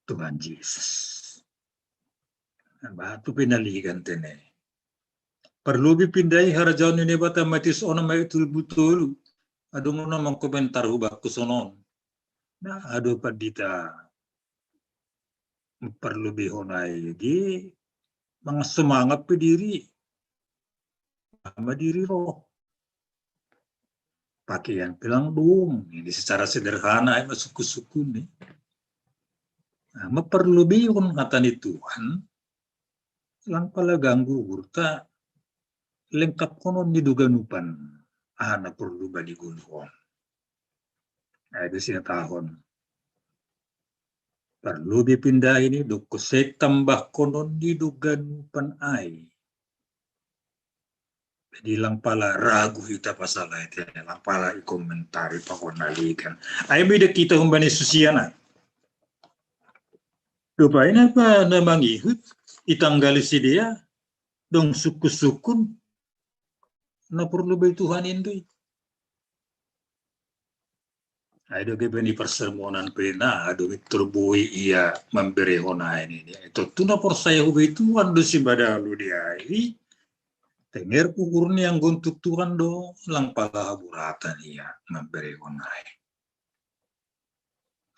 Tuhan Yesus. Batu pinaligan tene. Perlu dipindai harajawan ini bata matis ona may betul-betul. Adong na mang komentar hubak kusonon. Nah, ado padita perlu bihonay di mga semangat pediri. Sama diri roh. Pakaian bilang dong. Ini secara sederhana ay masuku-suku nih. Nah, perlu bihon kata ni Tuhan. lang pala ganggu urta lengkap konon diduganupan anak perlu badi gunung. Ada sih tahun perlu dipindah ini dukusek tambah konon diduganupan ai. Jadi lang pala ragu kita pasal itu, lang pala ikomentari pakonalikan. Ay beda kita humbani susiana. Dupain apa namang ihut itanggali si dia dong suku-sukun na perlu bay Tuhan itu. Ay do gebeni persermonan pena ado terbui ia memberi hona ini. Itu tuna persaya hubay Tuhan do si badalu dia. Tenger ukurnya yang guntuk Tuhan do lang pala buratan ia memberi honai.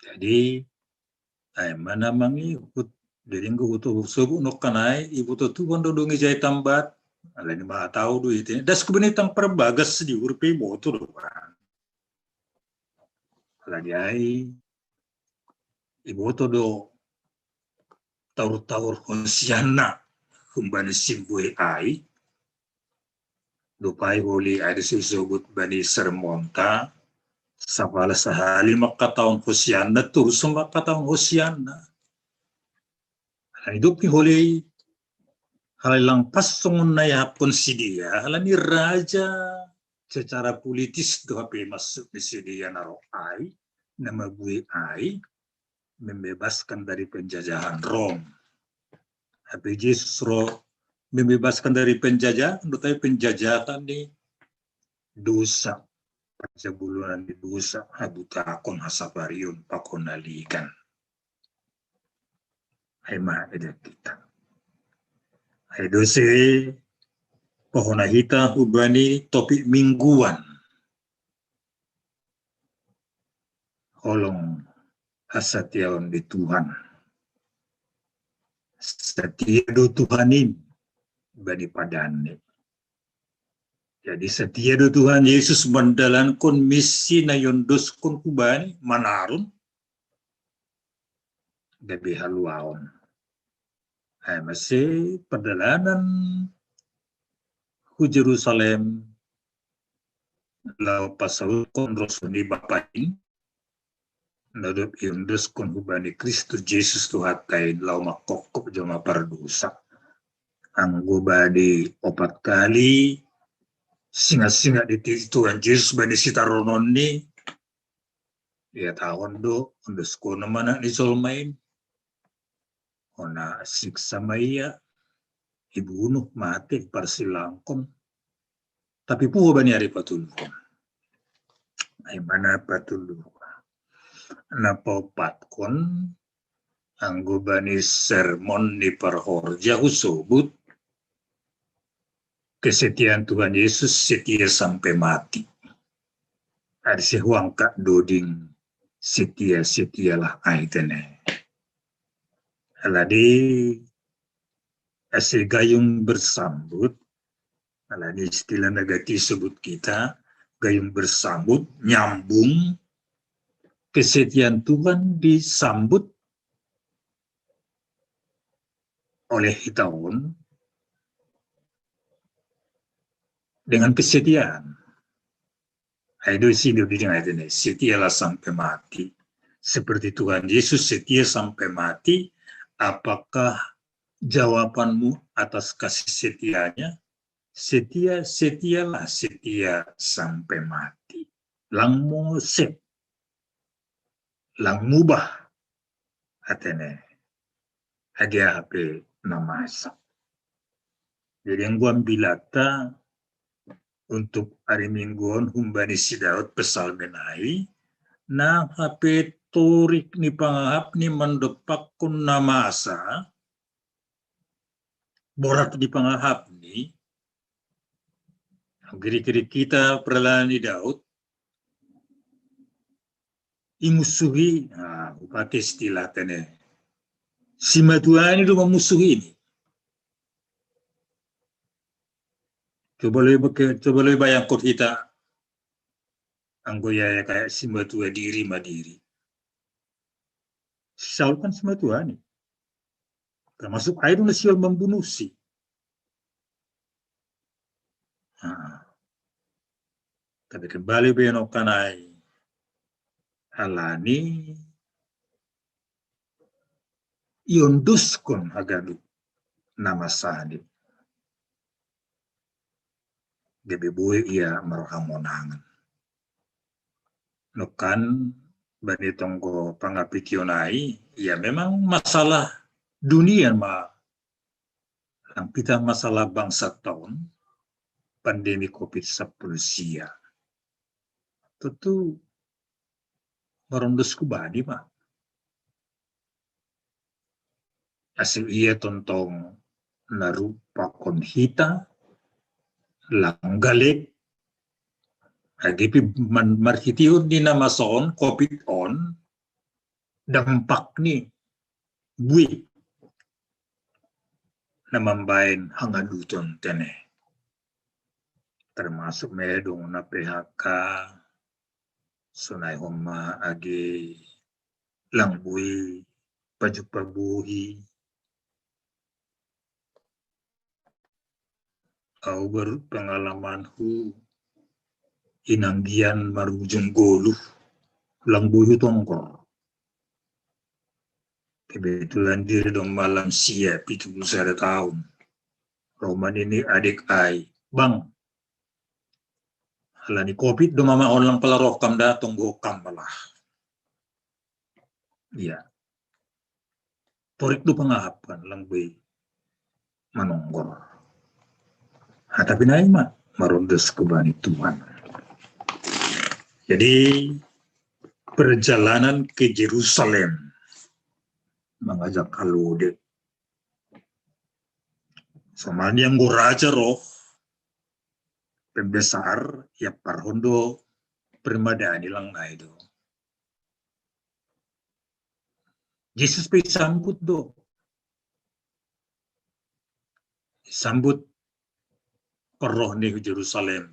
Jadi ay mana mangi ukut jadi ngutu subuh nok kanai ibu tu Tuhan do dongi jai tambat ala ni ma tahu do itu das kebenitang perbagas di urpe botu do kan. Ala jai ibu tu do taur-taur honsiana kumbani simbui ai dupai holi ada disebut bani sermonta sapala sahali makataon hosiana tuh semua kataon hosiana hidup ni holi halalang pasong nayapon si dia halani raja secara politis do hape masuk di si dia naro ai nama bui ai membebaskan dari penjajahan Rom hape Yesus membebaskan dari penjajahan, tapi penjajahan di dosa, pajabulunan di dosa, habutakon hasaparion pakonalikan. Ay maeda kita. Ay dosi pohonahita hubani topik mingguan. Holong hasatiaon di Tuhan. Setia do Tuhanin. Bani padane. Jadi setia do Tuhan Yesus mendalankan misi na yondos kon kubani manarun gabi haluaon. Ay masih perjalanan ku Jerusalem lau pasal kon rosuni bapain nadop yondos kon kubani Kristus Yesus tuhatain lau makokop jama pardusa. Anggo badi 4 kali singa-singa di Tuhan Yesus bani sitaronon ni ya tahun do undes kono mana ni solmain ona siksa maya ibunuh mati parsilangkon tapi puho bani ari patulukon ay mana patulukon na papatkon anggo bani sermon ni parhorja usubut kesetiaan Tuhan Yesus setia sampai mati. Ada sehuang kak doding setia-setialah aitene. Aladi ase gayung bersambut. Aladi istilah negati sebut kita gayung bersambut nyambung kesetiaan Tuhan disambut oleh hitaun dengan kesetiaan. Itu sini dengan ini setialah sampai mati. Seperti Tuhan Yesus setia sampai mati. Apakah jawabanmu atas kasih setianya? Setialah setia sampai mati. Lang mosep, lang mubah, atene, hadiah HP namasa. Jadi yang gua bilata untuk hari mingguan humbani si Daud pesal menai na HP turik ni pangahap ni mendepak kun nama asa borat di pangahap ni kiri-kiri kita perlahan di Daud imusuhi upati istilah tene si matuan itu memusuhi ini. Coba lebih bayangkan kita anggoya kayak simba tua diri madiri. Saul kan simba tua nih. Termasuk air nasional membunuh si. Tapi kembali benokanai alani iondus-kun hagadu nama sahadi. Gabi buih ia merahamonangan. Nukan bani tonggo pangapikionai, ya memang masalah dunia mah. Yang kita masalah bangsa tahun, pandemi COVID-19 sia. Tentu merondosku badi mah. Asal ia tontong narupa konhita, langgalik, agipi marhitiun di nama son, COVID on, dampak ni, bui, namambain hangaduton tene. Termasuk medong na PHK, sunai homa agi langbui, pajupabuhi, au baru pengalamanku inanggian marujung goluh langbuhi tongkor. Kebetulan diri dong malam siap 71 tahun. Roman ini adik ai, bang. Halani COVID do mama orang pelarokam datang gokam malah. Iya. Torik do pengahapan langbuhi manonggor. Tapi naik mah merondes kebani Tuhan. Jadi perjalanan ke Yerusalem mengajak Halude. Sama yang raja roh pembesar ya parhondo permadani lang na itu. Yesus sambut do. Sambut roh ni Jerusalem.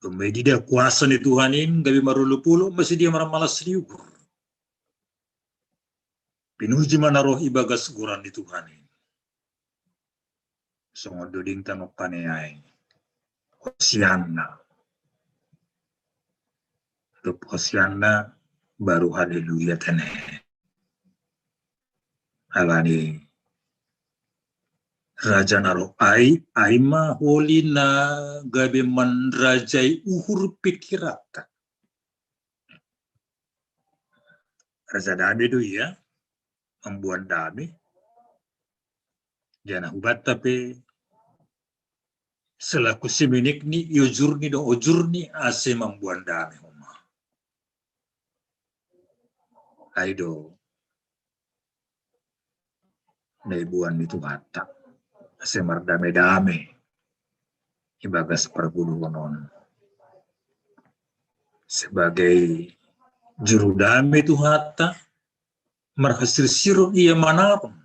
Kemudian dia kuasa ni Tuhanin, gabi marulupulo, masih dia maramalas riugur. Pinuji mana roh ibagas guran di Tuhanin. Songodo ding tanokane ay. Hosianna. Untuk Hosianna baru haleluya tene. Alani Raja naro aima holina gabe mandrajai uhur pikirata. Raja dami do ya, membuat dami. Jana hubat tapi selaku seminik ni yojurni do ojurni ase membuat dami homa. Aido naibuan itu batak. Semar dame-dame ibagas perguruan sebagai juru dame itu hatta marhasil siru ia manapun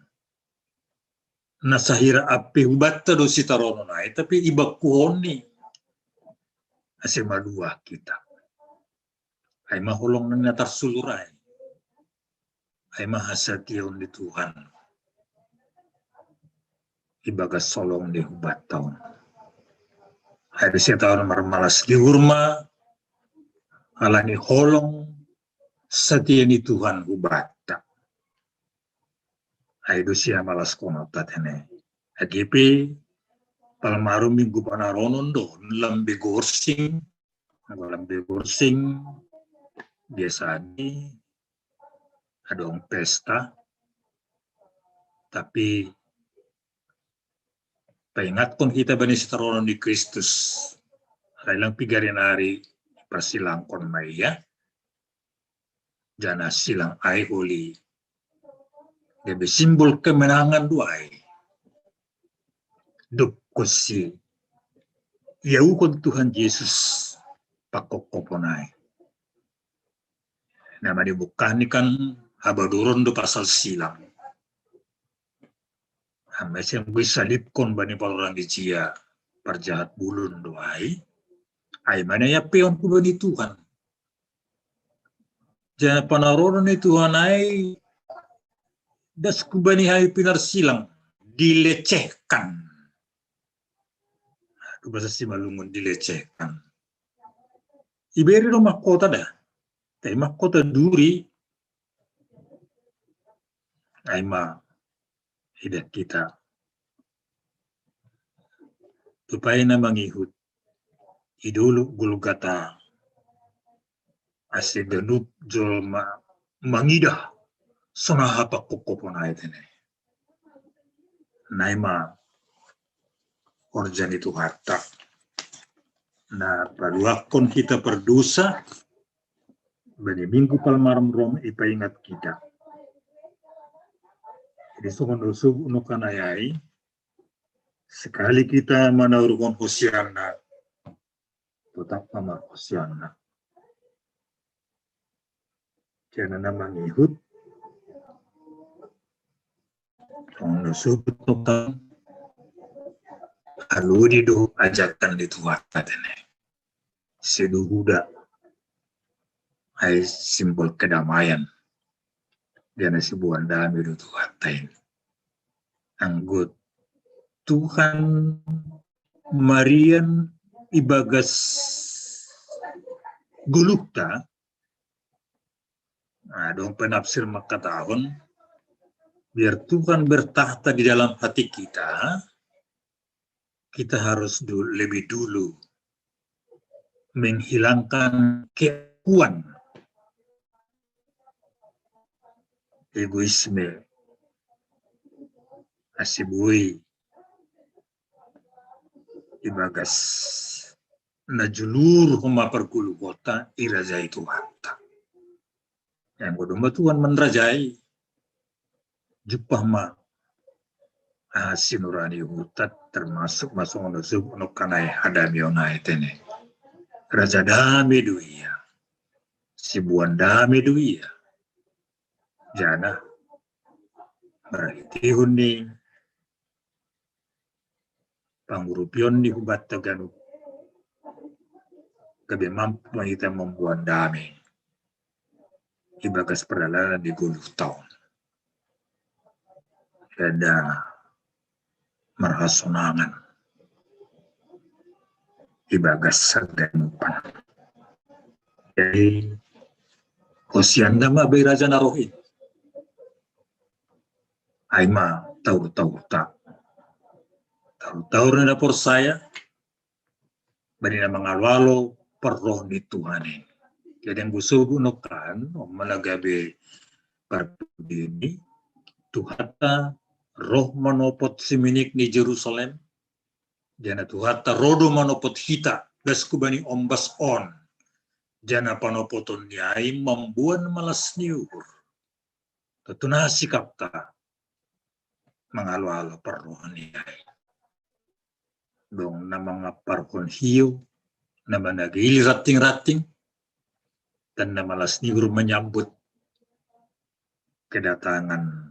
nasahira api hubatta do sitarono nai tapi ibakuhoni asema dua kita ay mahulong nang natasuluray ay mahasation di Tuhan ibagas solong di hubat tahun. Hari saya tahun marmalas di hurma, alani holong setia ni Tuhan hubat. Hari saya malas konotat ini. Agipi palmaru minggu panaronon do, lambe gorsing biasa ni adong pesta, tapi paingatkan kita bani sitaronon di Kristus. Railang pigarin hari persilangkon maya. Jana silang ai holi. Gabi simbol kemenangan duai. Dupkosi. Yaukon Tuhan Yesus pakokoponai. Nama dibukani kan habaduron do pasal silang. Masih bisa lipkon bani palorang di cia perjahat bulun doai. Ay mana ya peon ku bani Tuhan. Jangan panaronon ni Tuhan ay das kubani hai pinar silang dilecehkan. Aku bahasa Simalungun dilecehkan. Iberi do mahkota dah. Tapi mahkota duri aima hidup kita. Supaya na mangihut idulu gulugata ase denup jolma mangidah sonahapak kokopon aitene. Naima orjan itu harta. Nah, paduakon kita berdosa, bani minggu palmaram rom ipa ingat kita. Jadi sokan dosu unukan ayai, sekali kita menaurukon Hosianna, tetap nama Hosianna. Jangan nama ngihut, sokan dosu tetap Halu didu ajakan di Tuhan katanya. Seduhuda ay simbol kedamaian. Dia nasi buan dami di Tuhan tain. Anggut Tuhan Marian ibagas gulukta. Nah, dong penafsir maka tahun biar Tuhan bertahta di dalam hati kita. Kita harus lebih dulu menghilangkan keakuan, egoisme, asibui, ibagas, najulur huma pergulu kota irajai Tuhan. Yang bodoh Tuhan menrajai, jupah ma sinurani hutat termasuk masuk untuk kanai hadami onai tene raja dami duia si buan dami duia jana berarti huni pangurupion di hubat taganu kabe mampu kita membuat dami ibagas peralahan di 10 tahun ada merhasonangan ibagas saganupan. Jadi Hosianda ma bay raja narohin. Aima tahu tak. Tahu na dapur saya. Bani na mangalwalo perroh ni Tuhanin. Jadi yang gusugo nokan malagabi parpudini Tuhata roh manopot siminik ni Jerusalem. Jana Tuhata rodo manopot hita. Daskubani ombas on. Jana panopoton niai membuan malas niur. Tatuna sikap ta. Mengalo-alo perrohan niai. Dong na mga parkon hiyo. Na managili rating-rating. Dan na malas niur menyambut kedatangan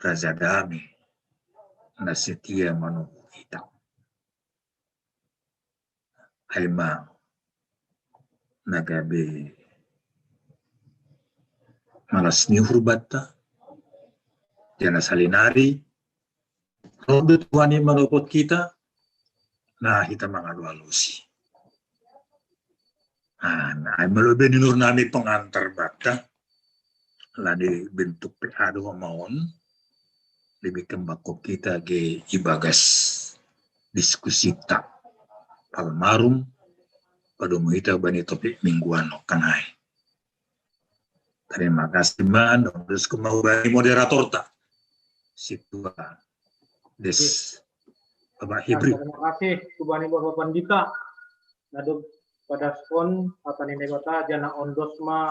Raja Dami na setia menunggu kita. Aima nagabi malas ni hurbata jana salinari rodo Tuhan menupot kita nah kita mangalualusi. Nah, melubi nur nami pengantar bata lah di bentuk PA2 maun lebih kembako kita ke ibagas diskusi tak palmarum pada muhita bani topik mingguan kanai. Terima kasih man, terus kemau bani moderator tak situa des Bapak Hibri. Terima kasih kubani Bapak Pandita. Nadu pada spon atani negota jana ondosma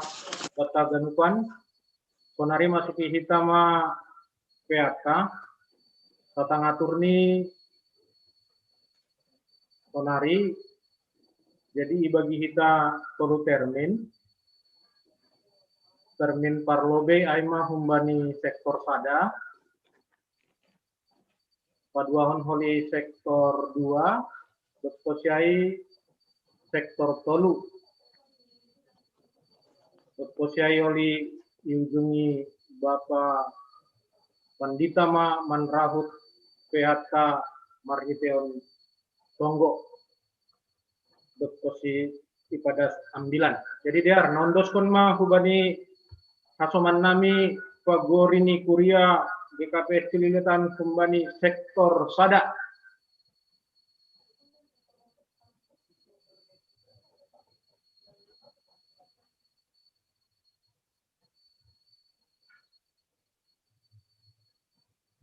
bata ganupan sonari masuki hitama peata tata ngaturni sonari jadi ibagi hita tolu termin parlobe aima humbani sektor sada paduahon holi sektor 2 dokposiai sektor tolu dokposiai holi iujungi Bapak Pandita ma manrahut PHK marhiteon tonggo dokosi ipada ambilan. Jadi dia nondoskon ma hubani hasoman nami pagorini kuria GKP Cililitan kumbani sektor sada.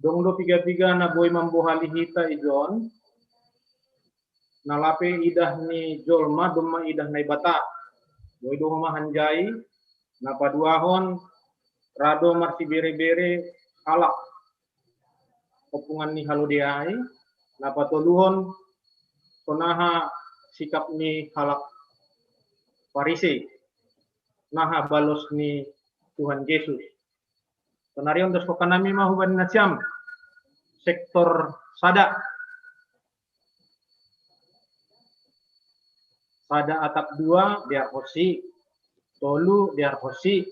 Dongdo 33 na boy mambuhali hita ijon. Nalape idah ni jolma dumma idah na ibata. Boy do hanjai na paduahon rado marsi bere-bere halak. Opungan ni haludiai na patuluhon sonaha sikap ni halak Parisi. Naha balos ni Tuhan Yesus. Penarion dos kokanami mahuban nasyam sektor sada. Sada atap 2 biar hosi, tolu biar hosi.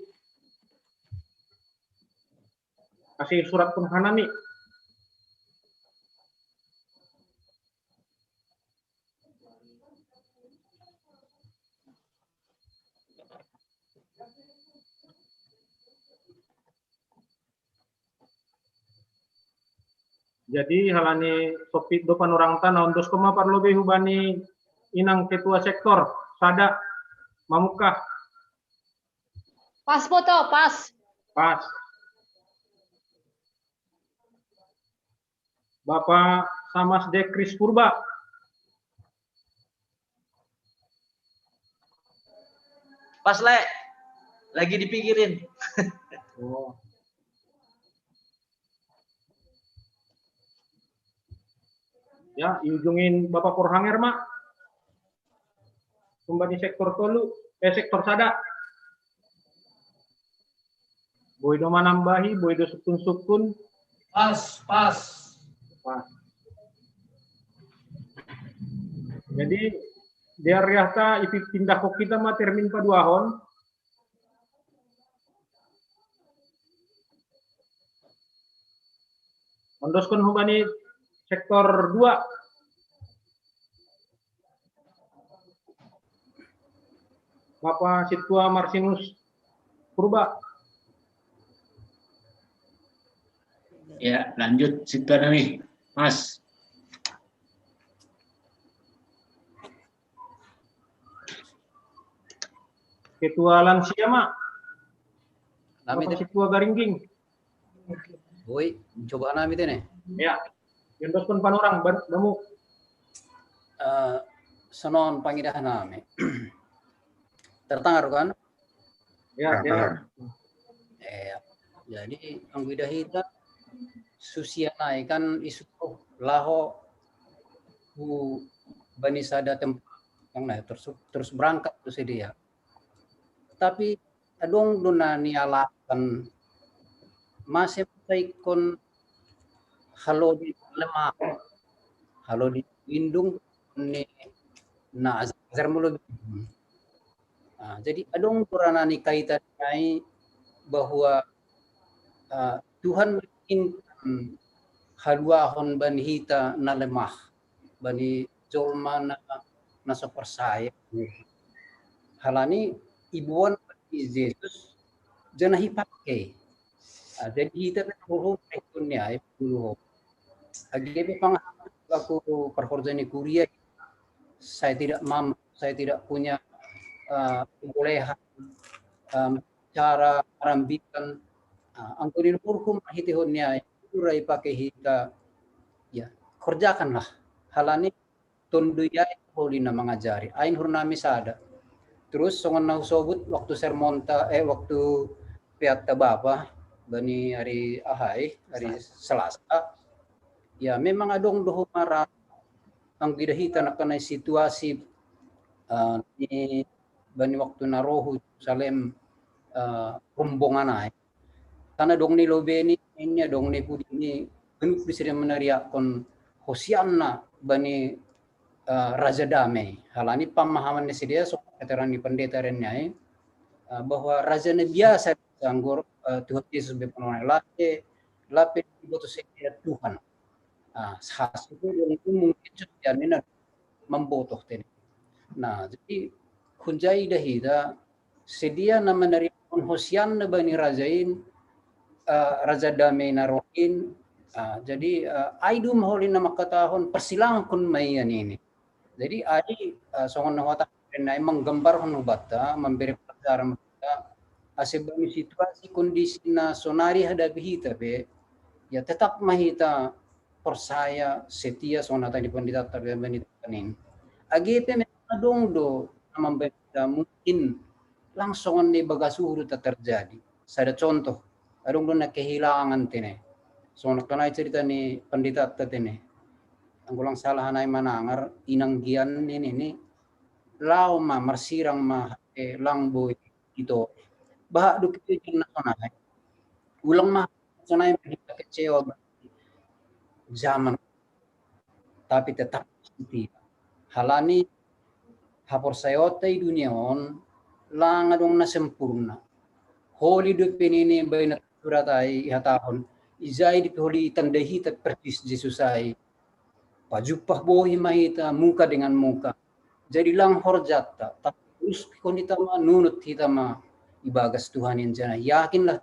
Kasih surat penghanami. Jadi halani sopit dopan orang tanah untuk koma parlobe hubani inang ketua sektor sada mamukah. Pas foto, pas. Pas. Bapak Samas De Kris Purba. Pas le, lagi dipikirin. Oh. Ya, ujungin Bapak Korhanger mak. Kembali sektor tolu, sektor sada. Boy do manambahi, boy do sukun-sukun. Pas. Pas. Jadi dia riahta ipi pindah kok kita mah termin paduahon. Ondoskon hubani sektor 2. Bapak Situa Marsinus Purba. Ya, lanjut Situa nih, Mas. Ketua lansia mak. Nami Bapak Situa Garingging. Boy, coba nami teh. Ya. Yendoskon panurang bamu. Sonon pangidah nami. Tertangar kan? Ya, ya. Jadi angguida hita susiana ikan isu laho bu bani sada tempat yang naik terus berangkat terus dia. Tapi adong dunani alakan masih ikon halo di lemah, halo di lindung ni na azar mulu. Jadi adong puranani kaitan bahwa Tuhan menginginkan haluahon bani hita na lemah, bani jolma na sepersaya. Halani ibuan Yesus jangan hipakai. Jadi kita perlu rekonnya dulu. Agak pengalaman aku perforjani kuliah, saya tidak mampu, saya tidak punya kebolehan cara merambikan angkurin hukum hitihunnya urai pakai hita ya kerjakanlah halani tunduyai holina mengajari ain hurnami sada terus songon nau sobut waktu sermonta waktu piata bapa bani hari ahai hari Selasa ya memang adong doho marah ang gidahita na kanay situasi ni bani waktu narohu Salem rombongan ay karena dong ni lobeni ini dong ni pudi ni genuk bisa menariakon hosianna bani raja damai halani pemahaman sedia so keterangan di pendeta rennya bahwa raja biasa anggur Tuhan Yesus bepenonai late lapit butuh sedia Tuhan. Hasil itu mungkin setianina membutuh tadi. Nah, jadi kunjai dahida sedia nama dari Hosian bani rajain raja damai narohin. Jadi aidu maholin nama katahon persilang kun mayan ini. Jadi adi songon nawata na menggambar hono bata memberi pelajaran bata asebami situasi kondisi na sonari hadapi hita be ya tetap mahita persaya setia sonata di pendeta tabe menitanin agepe menadong do membeda mungkin langsung ni bagasuru tak terjadi. Sada contoh adong do na kehilangan tene so nakanay cerita ni pendeta tatene ang kulang salah hanay manangar inanggian ini lao ma marsirang ma langboy ito bah do kito na sonay ulang ma sonay kita kecewa zaman tapi tetap setia halani hapor sayotay duniaon lang adong na sempurna holi do pinini bay na suratay ihatahon izay di holi tandahi tat persis Jesus ay pajupah bohi mahita muka dengan muka jadi lang horjata tapi terus kung kita manunut kita ibagas Tuhan yang jana yakinlah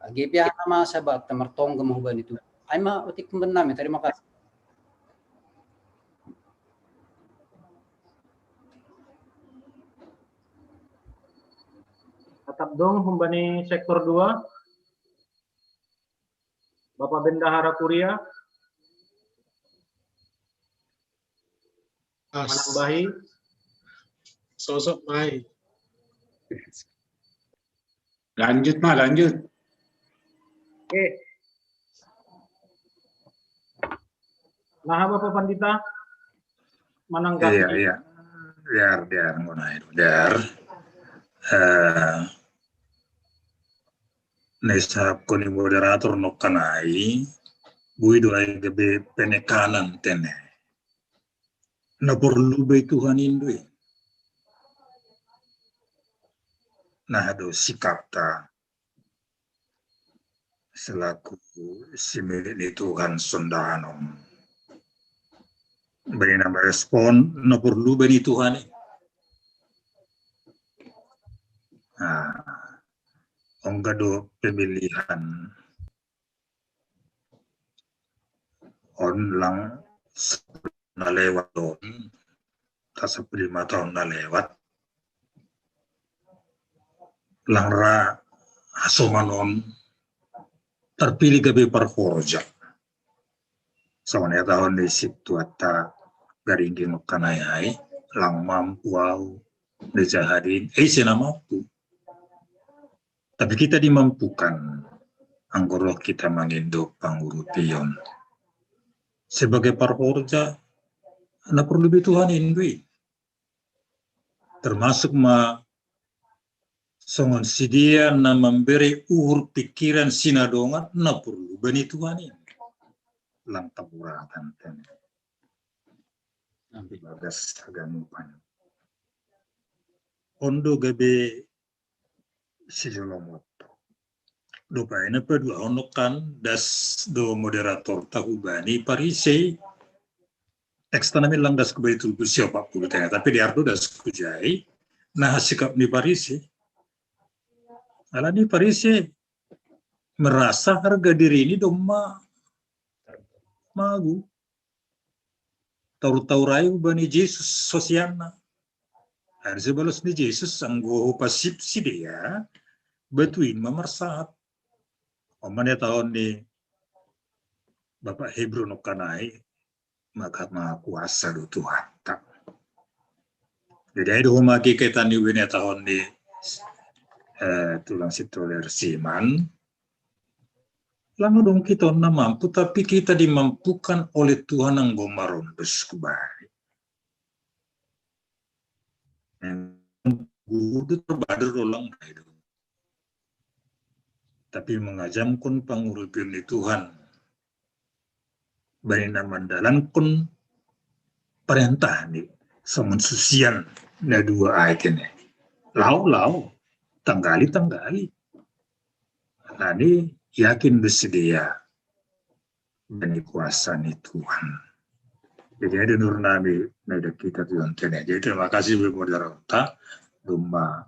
agipya nama sabat tamartong gemahuban itu ay utik kembenam terima kasih. Tetap dong humbani sektor 2 Bapak Bendahara Kuria Manambahi sosok mai. Lanjut lanjut. Oke. Nah, Bapak Pandita menanggapi. Iya. Biar ngunai biar. Nesa koni moderator no kanai buido ay gabi penekanan tene. Na perlu be Tuhan indui. Nah do sikap ta selaku si milik Tuhan sondanom. Beri nama respon na perlu be Tuhan. Onggado pemilihan lang na lewat doon, tas 5 tahun na lewat, lang ra hasumanon terpilih gabi parforja. Sama tahun di situ ata garinggin kanayay, lang mampu au dijahadin, sina mampu. Tapi kita dimampukan, anggoro kita mengindo pangurupion. Sebagai parforja, na perlu Tuhan indui. Termasuk songon sidia na memberi uhur pikiran sinadongan, na perlu bani Tuhan ini. Lang taburatan ten. Ambil bagas agamupan. Ondo gabe sijolomoto. Lupa ini pedua onokan das do moderator tahubani parise teksta namin lang das kubay tulpo siya 40 tengah tapi di ardo das kujay nah sikap ni parise ala ni parise merasa harga diri ini doma magu tahu rayu bani Yesus sosialna harus balas ni Yesus anggo pasip si dia betuin memersahat. Omane tahun ni Bapak Hebron no kanai maka kuasa do Tuhan tak. Jadi ada humaki kaitan di wini tahun ni tulang sitoler siman. Lalu dong kita na mampu tapi kita dimampukan oleh Tuhan yang gomaron berskubari. Guru terbader ulang itu. Tapi mengajamkan pangurupin di Tuhan. Bani mandalan kun perintah ni sama susian na 2 ayat ini. Lau tanggali. Nah ni yakin bersedia dan kuasani Tuhan. Jadi ada nur nabi nada kita Tuhan tenek. Jadi terima kasih moderator domba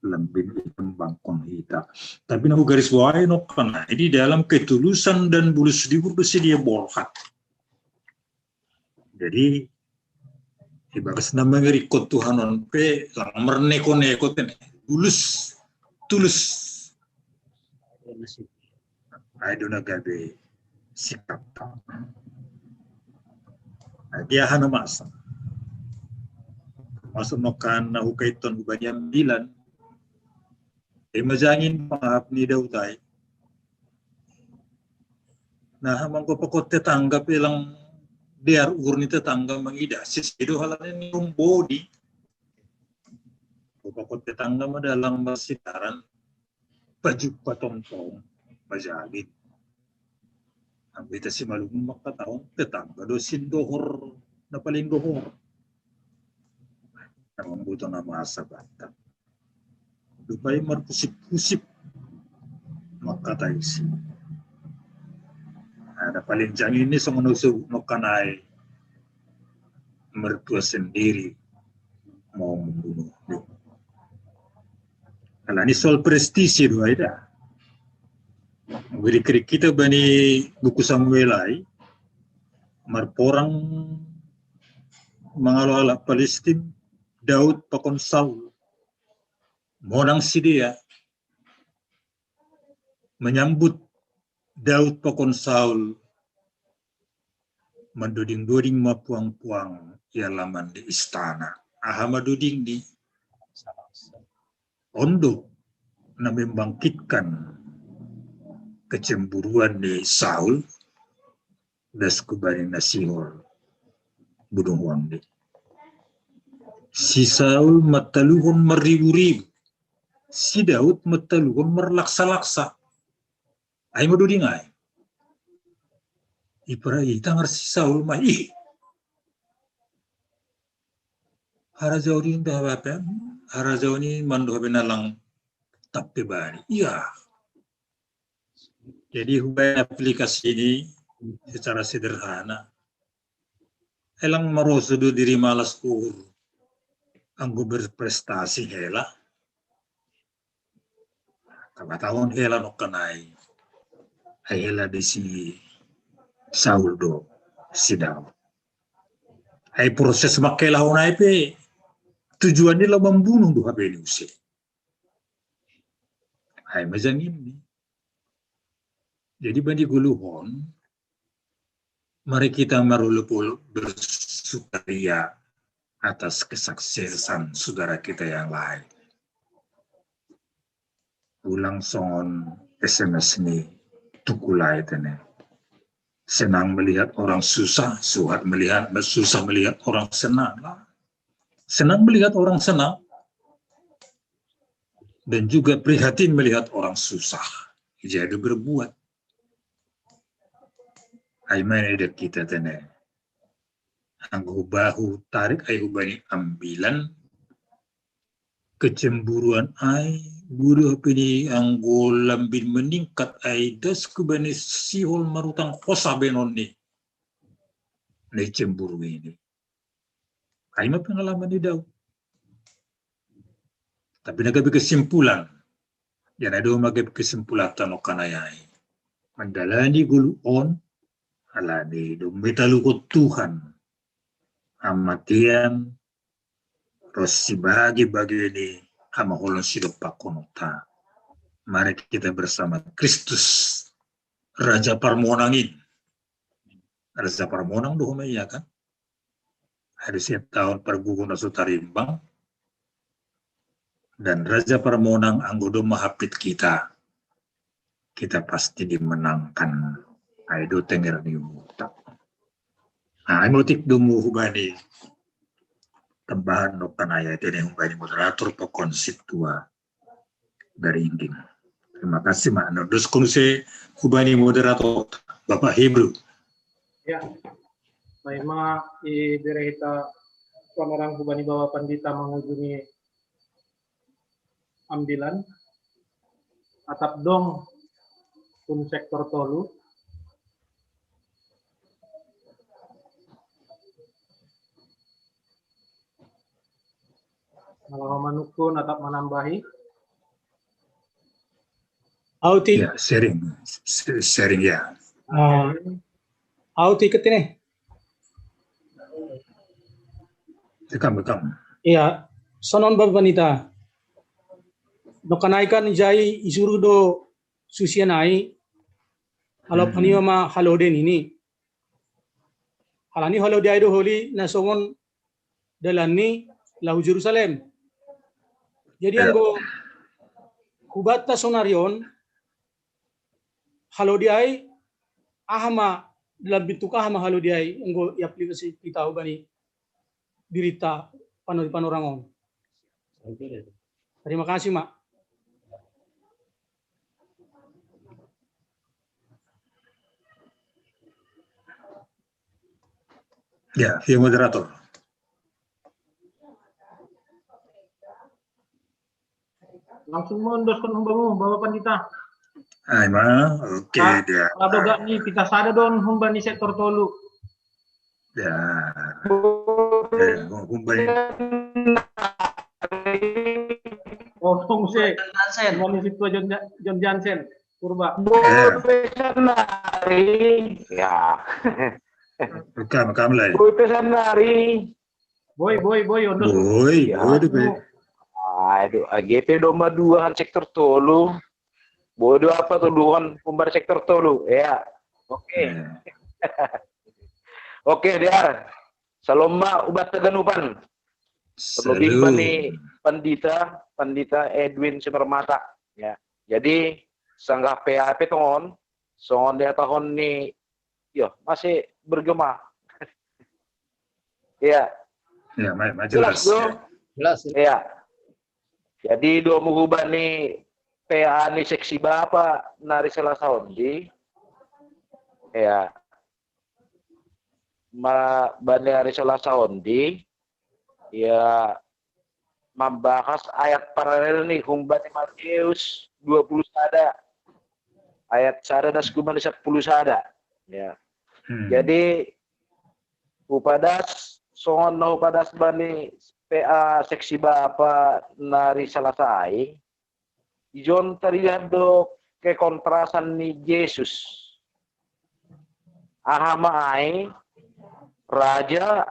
lembin bangkong hita. Tapi aku garis bawahi no kana. Jadi dalam ketulusan dan bulus dibur bersedia borkat. Jadi ibarat nama ngerikot Tuhan on pe lang merneko-neko tenek. Bulus tulus. Ayo nagabe sikap. Dia hana masa. Masuk nokan na hukaiton hubanyam bilan. Majangin pangahap ni Dautai. Nah, hamang ko pakot tetangga pelang diar urni tetangga mangida. Sisido halannya ni body. Ko pakot tetangga madalang masitaran. Pajuk patontong. Majangin. Ang kita si malung makataon, tetangga dosin dohor na paling dohor. Ang buto na masa bata. Dupay marpusip-pusip makatay si. Ada paling jang ini sa manusog makanay mertua sendiri mau membunuh. Ala ni soal prestisi doa ida. Beri kita bani buku Samuel ay marporang mangalo-ala Palestin Daud pakon Saul monang si dia menyambut Daud pakon Saul manduding-duding mapuang-puang laman di istana aha maduding di ondo na membangkitkan kecemburuan di Saul das kubari nasihor budung wangdi. Si Saul mataluhon maribu-ribu. Si Daud mataluhon merlaksa-laksa. Ay maduding ay. Ipara itangar si Saul mah harajaw rin dahawapan. Harajaw ni mandohabe nalang tapi bani. Iya. Jadi hubay aplikasi ini secara sederhana. Elang marosudo diri malas kur. Anggo berprestasi hela. Kabatahon hela no kanay. Ay hela di si Saul do si Daud. Ay proses makelahon ay pe. Tujuan nila membunuh do habe ni usi. Ay mazangin ni. Jadi bandi guluhon, mari kita marulupul bersukaria atas kesuksesan saudara kita yang lain. Ulang songon SMS ini tukulai tene. Senang melihat orang susah, susah melihat orang senang. Senang melihat orang senang, dan juga prihatin melihat orang susah. Jadi berbuat. Ay manada kita tene. Ang bahu tarik ay hubani ambilan. Kecemburuan ay buru pini ang golambin meningkat ay das kubani sihol marutang kosa benon ni. Na cemburu ini. Ay mapengalaman ni daw. Tapi nagabi kesimpulan. Yan ay daw magabi kesimpulan tanong kanayay. Mandalani guluon. Alani do metalukot Tuhan amatian rosi bagi ini amaholon sidok pakonota. Mari kita bersama Kristus Raja Parmonangin. Raja Parmonang do ya kan? Ada setiap tahun pergugun sutarimbang dan Raja Parmonang anggodo mahapit kita. Kita pasti dimenangkan. Aido tenger ni muta. Motik dumu hubani tambahan no kanaya tene hubani moderator pokon situa dari Inggris. Terima kasih makna. Dos kunse hubani moderator Bapak Hebrew. Ya, may mga idirehita pamarang hubani bawa pandita mengunjungi ambilan atap dong pun sektor tolu. Kalau manukun atau menambahi. Auti, Ya, sharing ya. auti ikut ini. Rekam. Iya, sonon babanita. No kanaikan jai isuru do susianai. Halo paniwa ma haloden ini. Halani halode aido holi na songon dalani lahu Jerusalem. Jadi anggo kubata sonarion halode ai ahama dalam bentuk ahama halode ai anggo aplikasi kita ubani dirita panorangon. Terima kasih, Mak. Ya, via moderator. Langsung mondoskan humbamu, Bapak Pandita. Ay, ma, oke dia. Kalau gak nih, kita sada don humbani sektor tolu. Ya, humbani. Oh, Hongse. Humbani situ John Jansen. Purba. Ya. Rekam lah. Boy pesanari. Boy, ondos. Boy. Aduh, AGP domba duaan sektor tolu. Bodoh apa tuh duaan pembar sektor tolu? Ya. Oke. Oke, dia. Saloma ubat teganupan. Terlebih bani Pandita Edwin Sumermata. Ya. Jadi sanggah PAP tongon. Songon dia tahun ni yo masih bergema. Iya. Ya, jelas. Jelas. Iya. Jadi dua mengubah nih PA nih seksi bapak nari salah saundi. Ya. Bani hari salah saundi. Ya membahas ayat paralel nih humbani Matius 20 sada. Ayat sada das kuman 10 sada. Ya. Jadi upadas songon no upadas bani PA seksi bapa nari salasai ijon terlihat do ke kontrasan ni Yesus ahama ai raja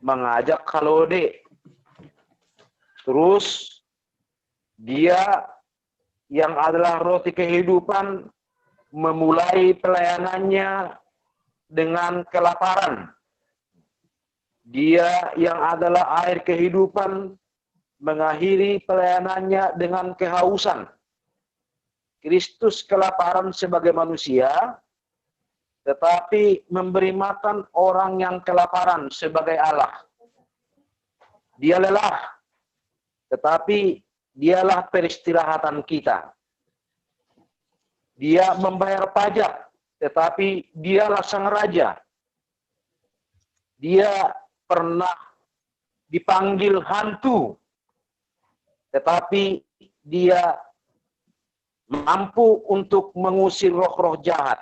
mengajak halode terus dia yang adalah roti kehidupan memulai pelayanannya dengan kelaparan. Dia yang adalah air kehidupan mengakhiri pelayanannya dengan kehausan. Kristus kelaparan sebagai manusia, tetapi memberi makan orang yang kelaparan sebagai Allah. Dia lelah, tetapi dialah peristirahatan kita. Dia membayar pajak, tetapi dialah sang raja. Dia pernah dipanggil hantu, tetapi dia mampu untuk mengusir roh-roh jahat.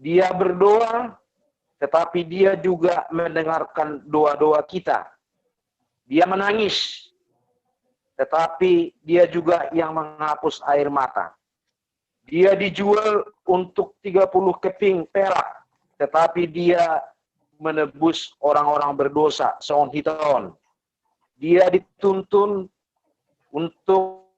Dia berdoa, tetapi dia juga mendengarkan doa-doa kita. Dia menangis, tetapi dia juga yang menghapus air mata. Dia dijual untuk 30 keping perak, tetapi dia menebus orang-orang berdosa seon hiton. Dia dituntun untuk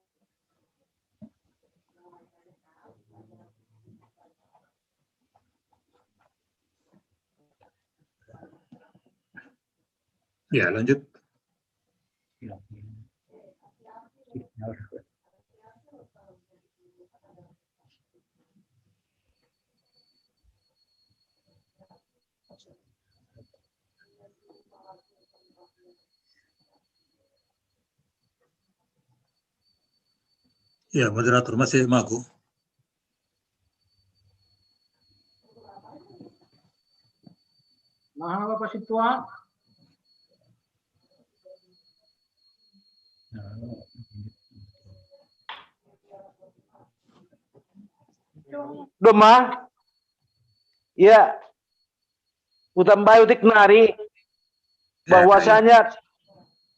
Ya, lanjut. Ya, moderator masih maku. Nah, Bapak Situa. Doma, ya, utambayo tiknari, bahwasanya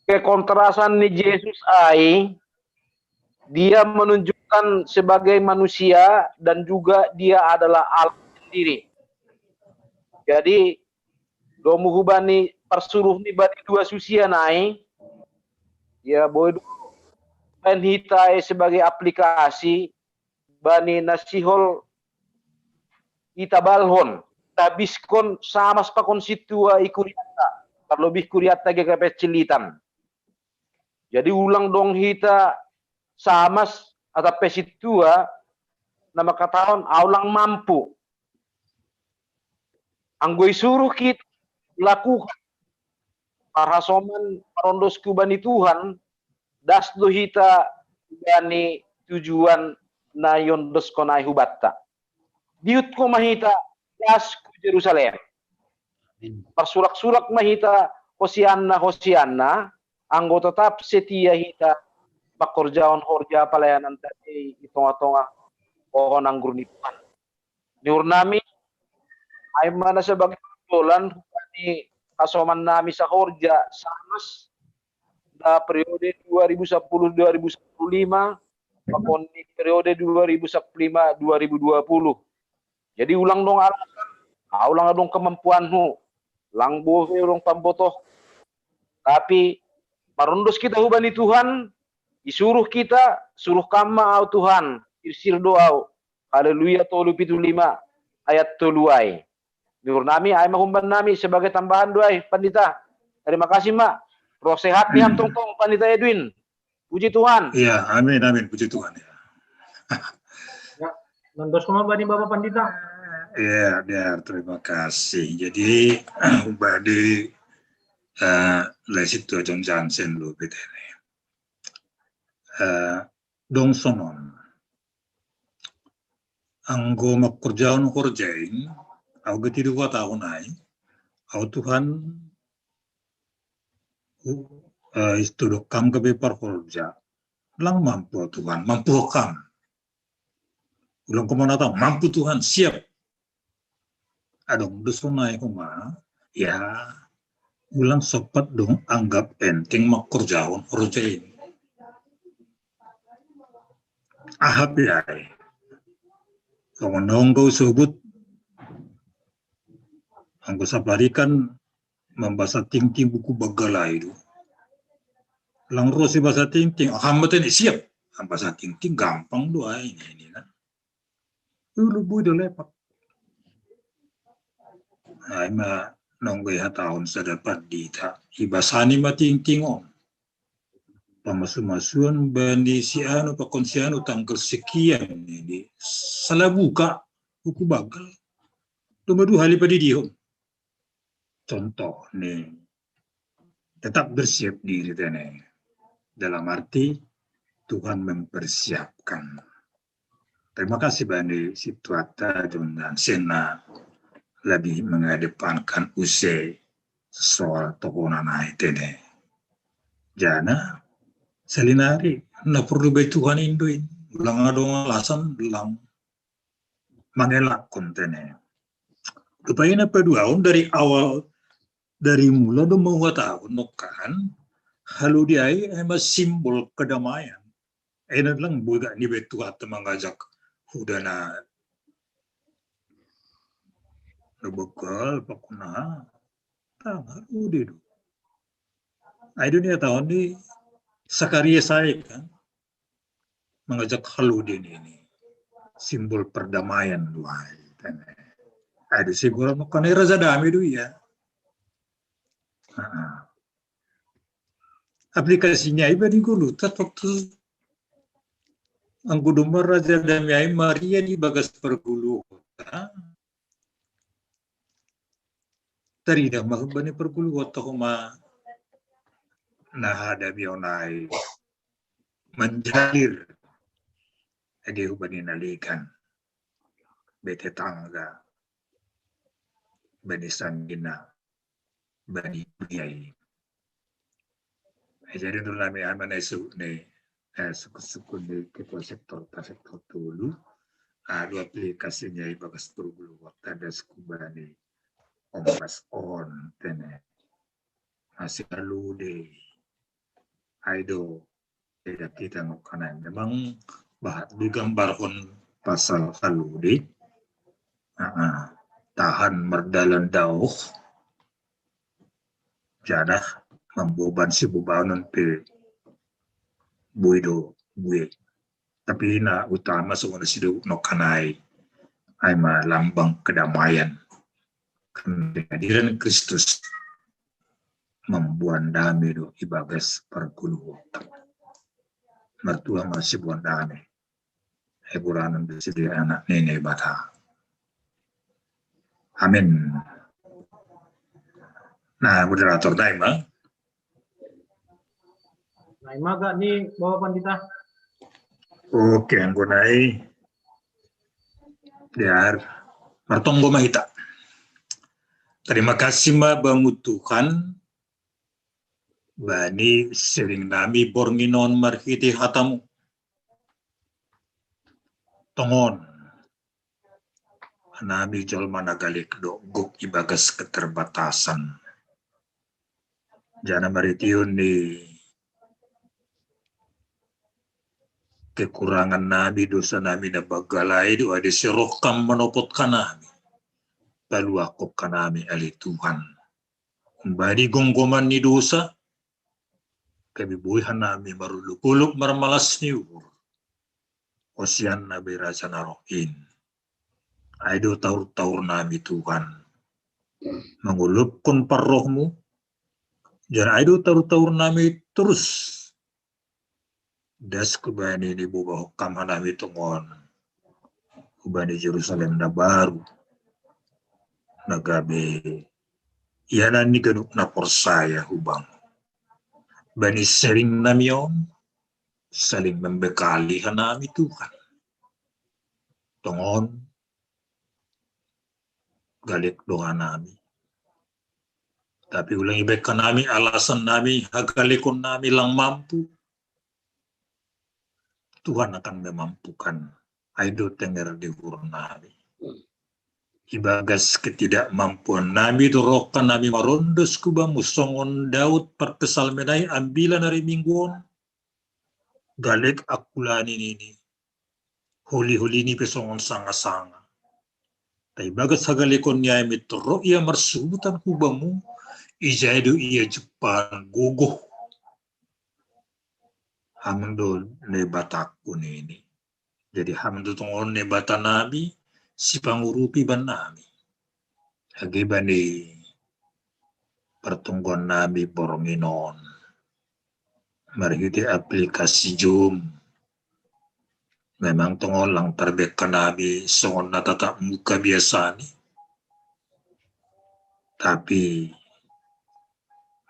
kekontrasan ni Yesus dia menunjukkan sebagai manusia dan juga dia adalah Allah sendiri. Jadi domu hubani persuruh ni bani dua susia nai, ya boleh hitai sebagai aplikasi bani nasihol itabalhon tabiskon sama spakon situa ikuriata terlebih kuriata GKP Cilitan. Jadi ulang dong hita samas atau pesitua nama kataon aulang mampu anggoi suruh kita lakukan parasoman parondos kubani Tuhan das do hita bani tujuan na yondos konai hubatta diut ko mahita das ku Jerusalem persurak-surak mahita Hosianna anggo tetap setia hita pakorjaon horja pelayanan tadi itonga-tonga pohon anggur ni Tuhan niur nami ay mana sebagai dolan ni kasoman nami sa horja samas da periode 2010-2015 maupun di periode 2015-2020. Jadi ulang dong alasan, ulang dong kemampuanmu, lang bohe dong pambotoh. Tapi marundos kita hubani Tuhan, disuruh kita, suruh kama au Tuhan, irsir doa. Haleluya tolu pitu 5 ayat toluai. Nur nami ay mahumban nami sebagai tambahan doai pandita. Terima kasih Mak. Roh sehat nih tong Pandita Edwin. Puji Tuhan. Iya, amin amin puji Tuhan ya. Ya, nondos kuma bani Bapak Pandita. Iya, biar terima kasih. Jadi badi lesit John Johnson lo betene. Dong sonon. Anggo makurjaon horjain, au getidu wa tahun ai. Au Tuhan istuduk kam ke bepar kerja, lang mampu Tuhan, mampu kam. Ulang kemana tahu, mampu Tuhan, siap. Adong dosonai kuma, ya, ulang sopat dong anggap penting mak kerjaon kerjain. Ahap ya, kalau nonggo sebut, anggo sabarikan membaca ting-ting buku bagala itu. Lang rosi bahasa ting-ting, hambatan siap. Bahasa ting-ting gampang doa ini kan. Lu boy do lepak. Ay ma nonggoy hataon sa dapat dita. Ibasani ma ting-ting on. Pamasu-masuan bandi si ano pakonsiano tanggal sekian ini. Salah buka buku bagal. Lumadu hali pa di dihom. Contoh nih, tetap bersiap diri nih. Dalam arti Tuhan mempersiapkan. Terima kasih Bani Situata dan Sena lebih mengedepankan usai soal tokonan itu nih. Jana selinari na perlu baik Tuhan Induin. Ulang adong alasan ulang mengelak kontennya. Rupanya apa dua dari awal dari mula do mau tahun nokan halu dia emas simbol kedamaian. Enak lang buka ni betu atau mengajak hudana bekal pakuna tangan udah do. Dunia tahun ni sakarya saya kan mengajak halu dia ini simbol perdamaian luai. Ada simbol nokan raja damai do ya. Aplikasinya iba di gulutat waktu anggudomar Raja Damiai Maria di bagas pergulu kota. Tari dah mahubani pergulu kota homa nah ada bionai menjalir ade hubani nalikan bete tangga bani sanggina bani biai. Jadi dulu kami aman isu nih suku-suku di ketua sektor dulu Dua aplikasinya ibagas turgulu waktu skubani ompas on tene masih lalu deh aido tidak kita ngokanan memang bahat digambar on pasal lalu deh tahan merdalan dauh jadah membeban si bubanon pe buido bue tapi na utama seorang sido no kanai ay lambang kedamaian kehadiran Kristus membuat damai do ibagas pergulu mertua masih buat damai heburanan bersedia anak nenek bata amin. Nah moderator Daima gak nih bawa pandita. Oke, anggonai biar martonggo mahita. Terima kasih ma bangutuhan bani sering nami bornginon marhiti hatamu. Tongon nami jol managalik do guk ibagas keterbatasan. Jana maritiun di kekurangan nabi dosa nami na bagalai do ade sirokam menopotkan nami lalu akopkan nami ali Tuhan badi gonggoman ni dosa kami buihan nami marulukuluk marmalas niur osian nabi raja narohin aido taur-taur nami Tuhan mengulupkan parrohmu jangan aido taur-taur nami terus das kubani di bawah kamana mitungon kubani Jerusalem na baru nagabe yana ni ganuk na persaya hubang bani sering namion saling membekali hanami Tuhan tongon galik doa nami tapi ulang ibekan nami alasan nami hagalikon nami lang mampu Tuhan akan memampukan aido tenger di nami. Ibagas ketidakmampuan nami dorokan nami marondos kuba musongon Daud perkesal menai ambilan hari mingguon. Galek akulani ini. Huli-huli ini pesongon sanga-sanga. Tai bagas hagalikon niya mitro ia marsubutan kubamu. Ijaido ia Jepang gogoh. Hamdo ne batakku ini. Jadi hamdo tongon ne bata nabi si pangurupi ban nabi. Agibani pertungguan nabi bornginon. Marhiti aplikasi Zoom. Memang tongon lang terbek ke nabi songon natatap muka biasa ni. Tapi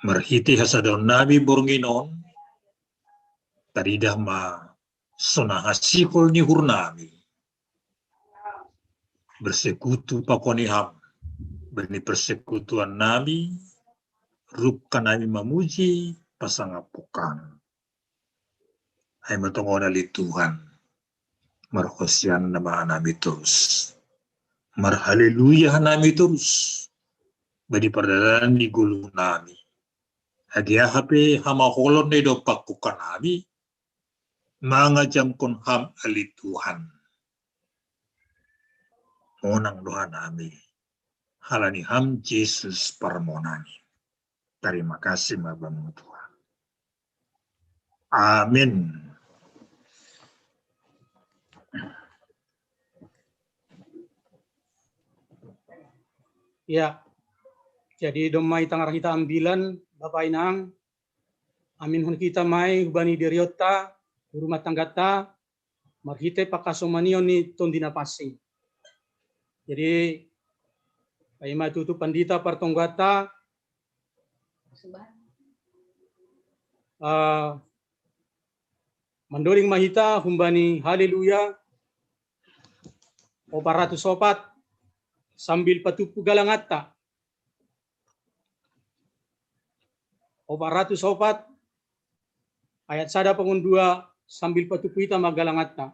marhiti hasadon nabi bornginon. Taridah ma sonahasikol ni hurnami bersekutu pakoniham bani persekutuan nami rupkan nami mamuji pasangapukan ay matongon ali Tuhan marhosian nama nami terus marhaleluya nami terus bani perdadaan ni gulu nami agia hape hamaholon ni do pakukan nami mangajam kon ham ali Tuhan. Monang doa nami. Halani ham Yesus parmonani. Terima kasih mabamu Tuhan. Amin. Ya. Jadi domai tangar kita ambilan Bapak Inang. Amin hun kita mai hubani deriota rumah tanggata marhite pakasomanio ni tondina pasi. Jadi paima tutu pandita partonggata mandoring mahita humbani haleluya oparatu sopat sambil patupu galangata oparatu sopat ayat sada pengun 2 sambil patupu ita magalangatta.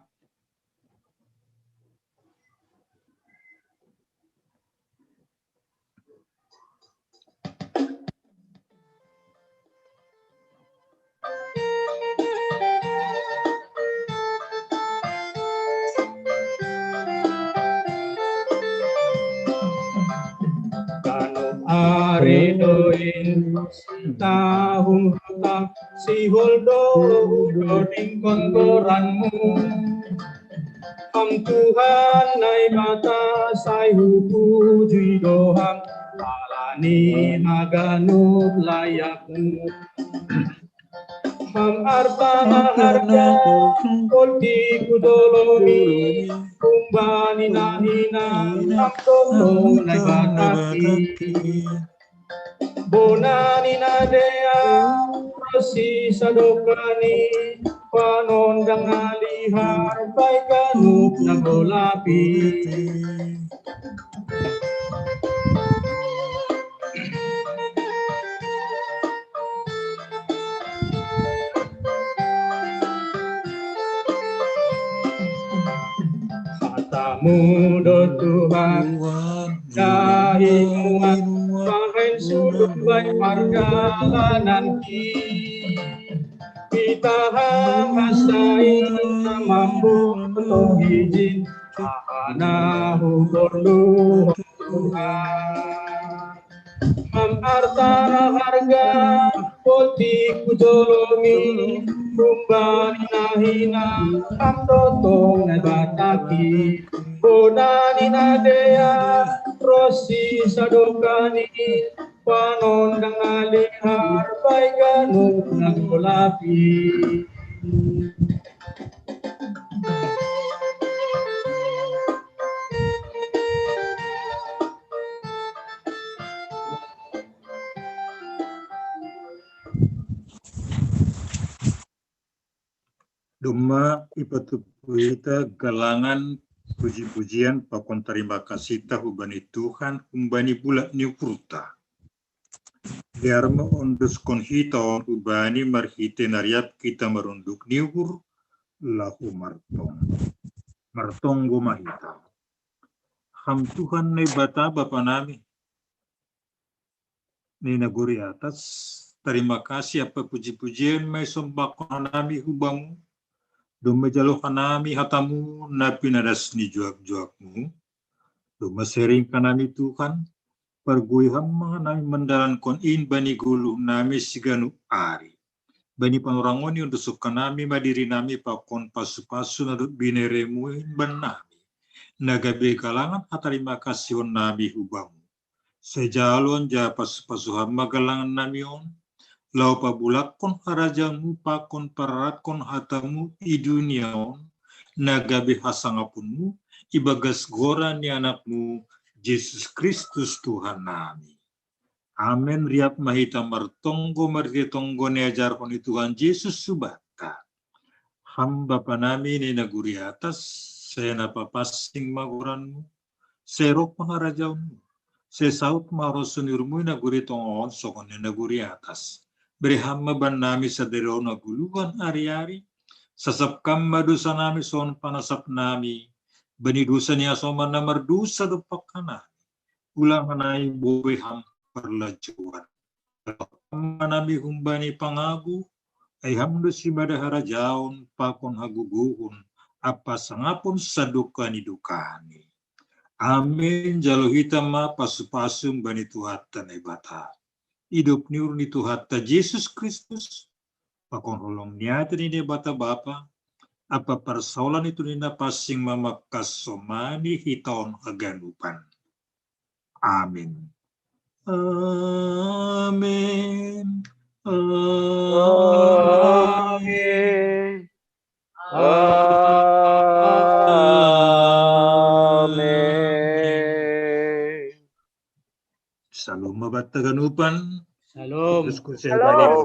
maredoin tahung hata si holdo doding kontoranmu. Ham Tuhan nai bata sai hupu jui doham alani maganup layakmu. Ham arta harga kodi kudolomi kumbani nahina ham tolong nai bataki. Bonani nadea prosi sadokani panondang alihar baik ganup nagolapi. Hatamu do Tuhan dahimuan bahen sudut baik perjalanan kita hasai mampu untuk izin ana hubordu Tuhan. Arta harga poti kujolomi kumbani nahina amdotong bataki bodani nadea rosi sadokani panondang alihar baik ganup nagolapi. Duma ipatupuita galangan puji-pujian pakon terima kasih tahu bani Tuhan umbani bulat niu purta. Biarma ondus konhita on ubani marhite nariap kita merunduk niur lahu martong gomahita. Ham Tuhan ne bata bapa nami. Ni naguri atas terima kasih apa puji-pujian mai sombakon nami hubamu. Duma jalo kanami hatamu napi nadas ni juak-juakmu. Duma sering kanami Tuhan. Pergui hamma nami mendalan kon in bani gulu nami siganu ari. Bani panurangoni untuk suka nami madiri nami pakon pasu-pasu nadut bineremu in ban nami. Nagabe kalangan hatarima kasih on nami hubamu. Sejalon ja pasu-pasu hamma galangan nami on. Lau pabulak kon harajamu pakon parat kon hatamu i dunia on nagabe hasangapunmu ibagas gora ni anakmu Yesus Kristus Tuhan nami. Amen riap mahita martonggo margetonggo ni ajar koni Tuhan Yesus subata. Ham bapa nami ni naguri atas saya napapasing maguranmu serok pangarajamu sesaut marosunirmu naguri tongon sokon ni naguri atas. Beri hamma ban nami saderona guluhan ari-ari. Sasapkam madusa nami son panasap nami. Bani dusa niya soman na mardusa dupak nami. Ulang kanay buwi ham perlajuan. Hamma nami humbani pangagu. Ay hamdo si badahara jaon pakon haguguhun. Apa sangapun saduka ni dukani. Amin jalo hitam ma pasu-pasum bani Tuhatan ay bata. Hidup niur ni Tuhan Yesus Kristus, pakon holong niata ni bata bapa, apa persoalan itu ni napasing mamakas somani hitaon aganupan. Amin. Amin. Amin. Amin. Salom mabata ganupan. Shalom. Shalom.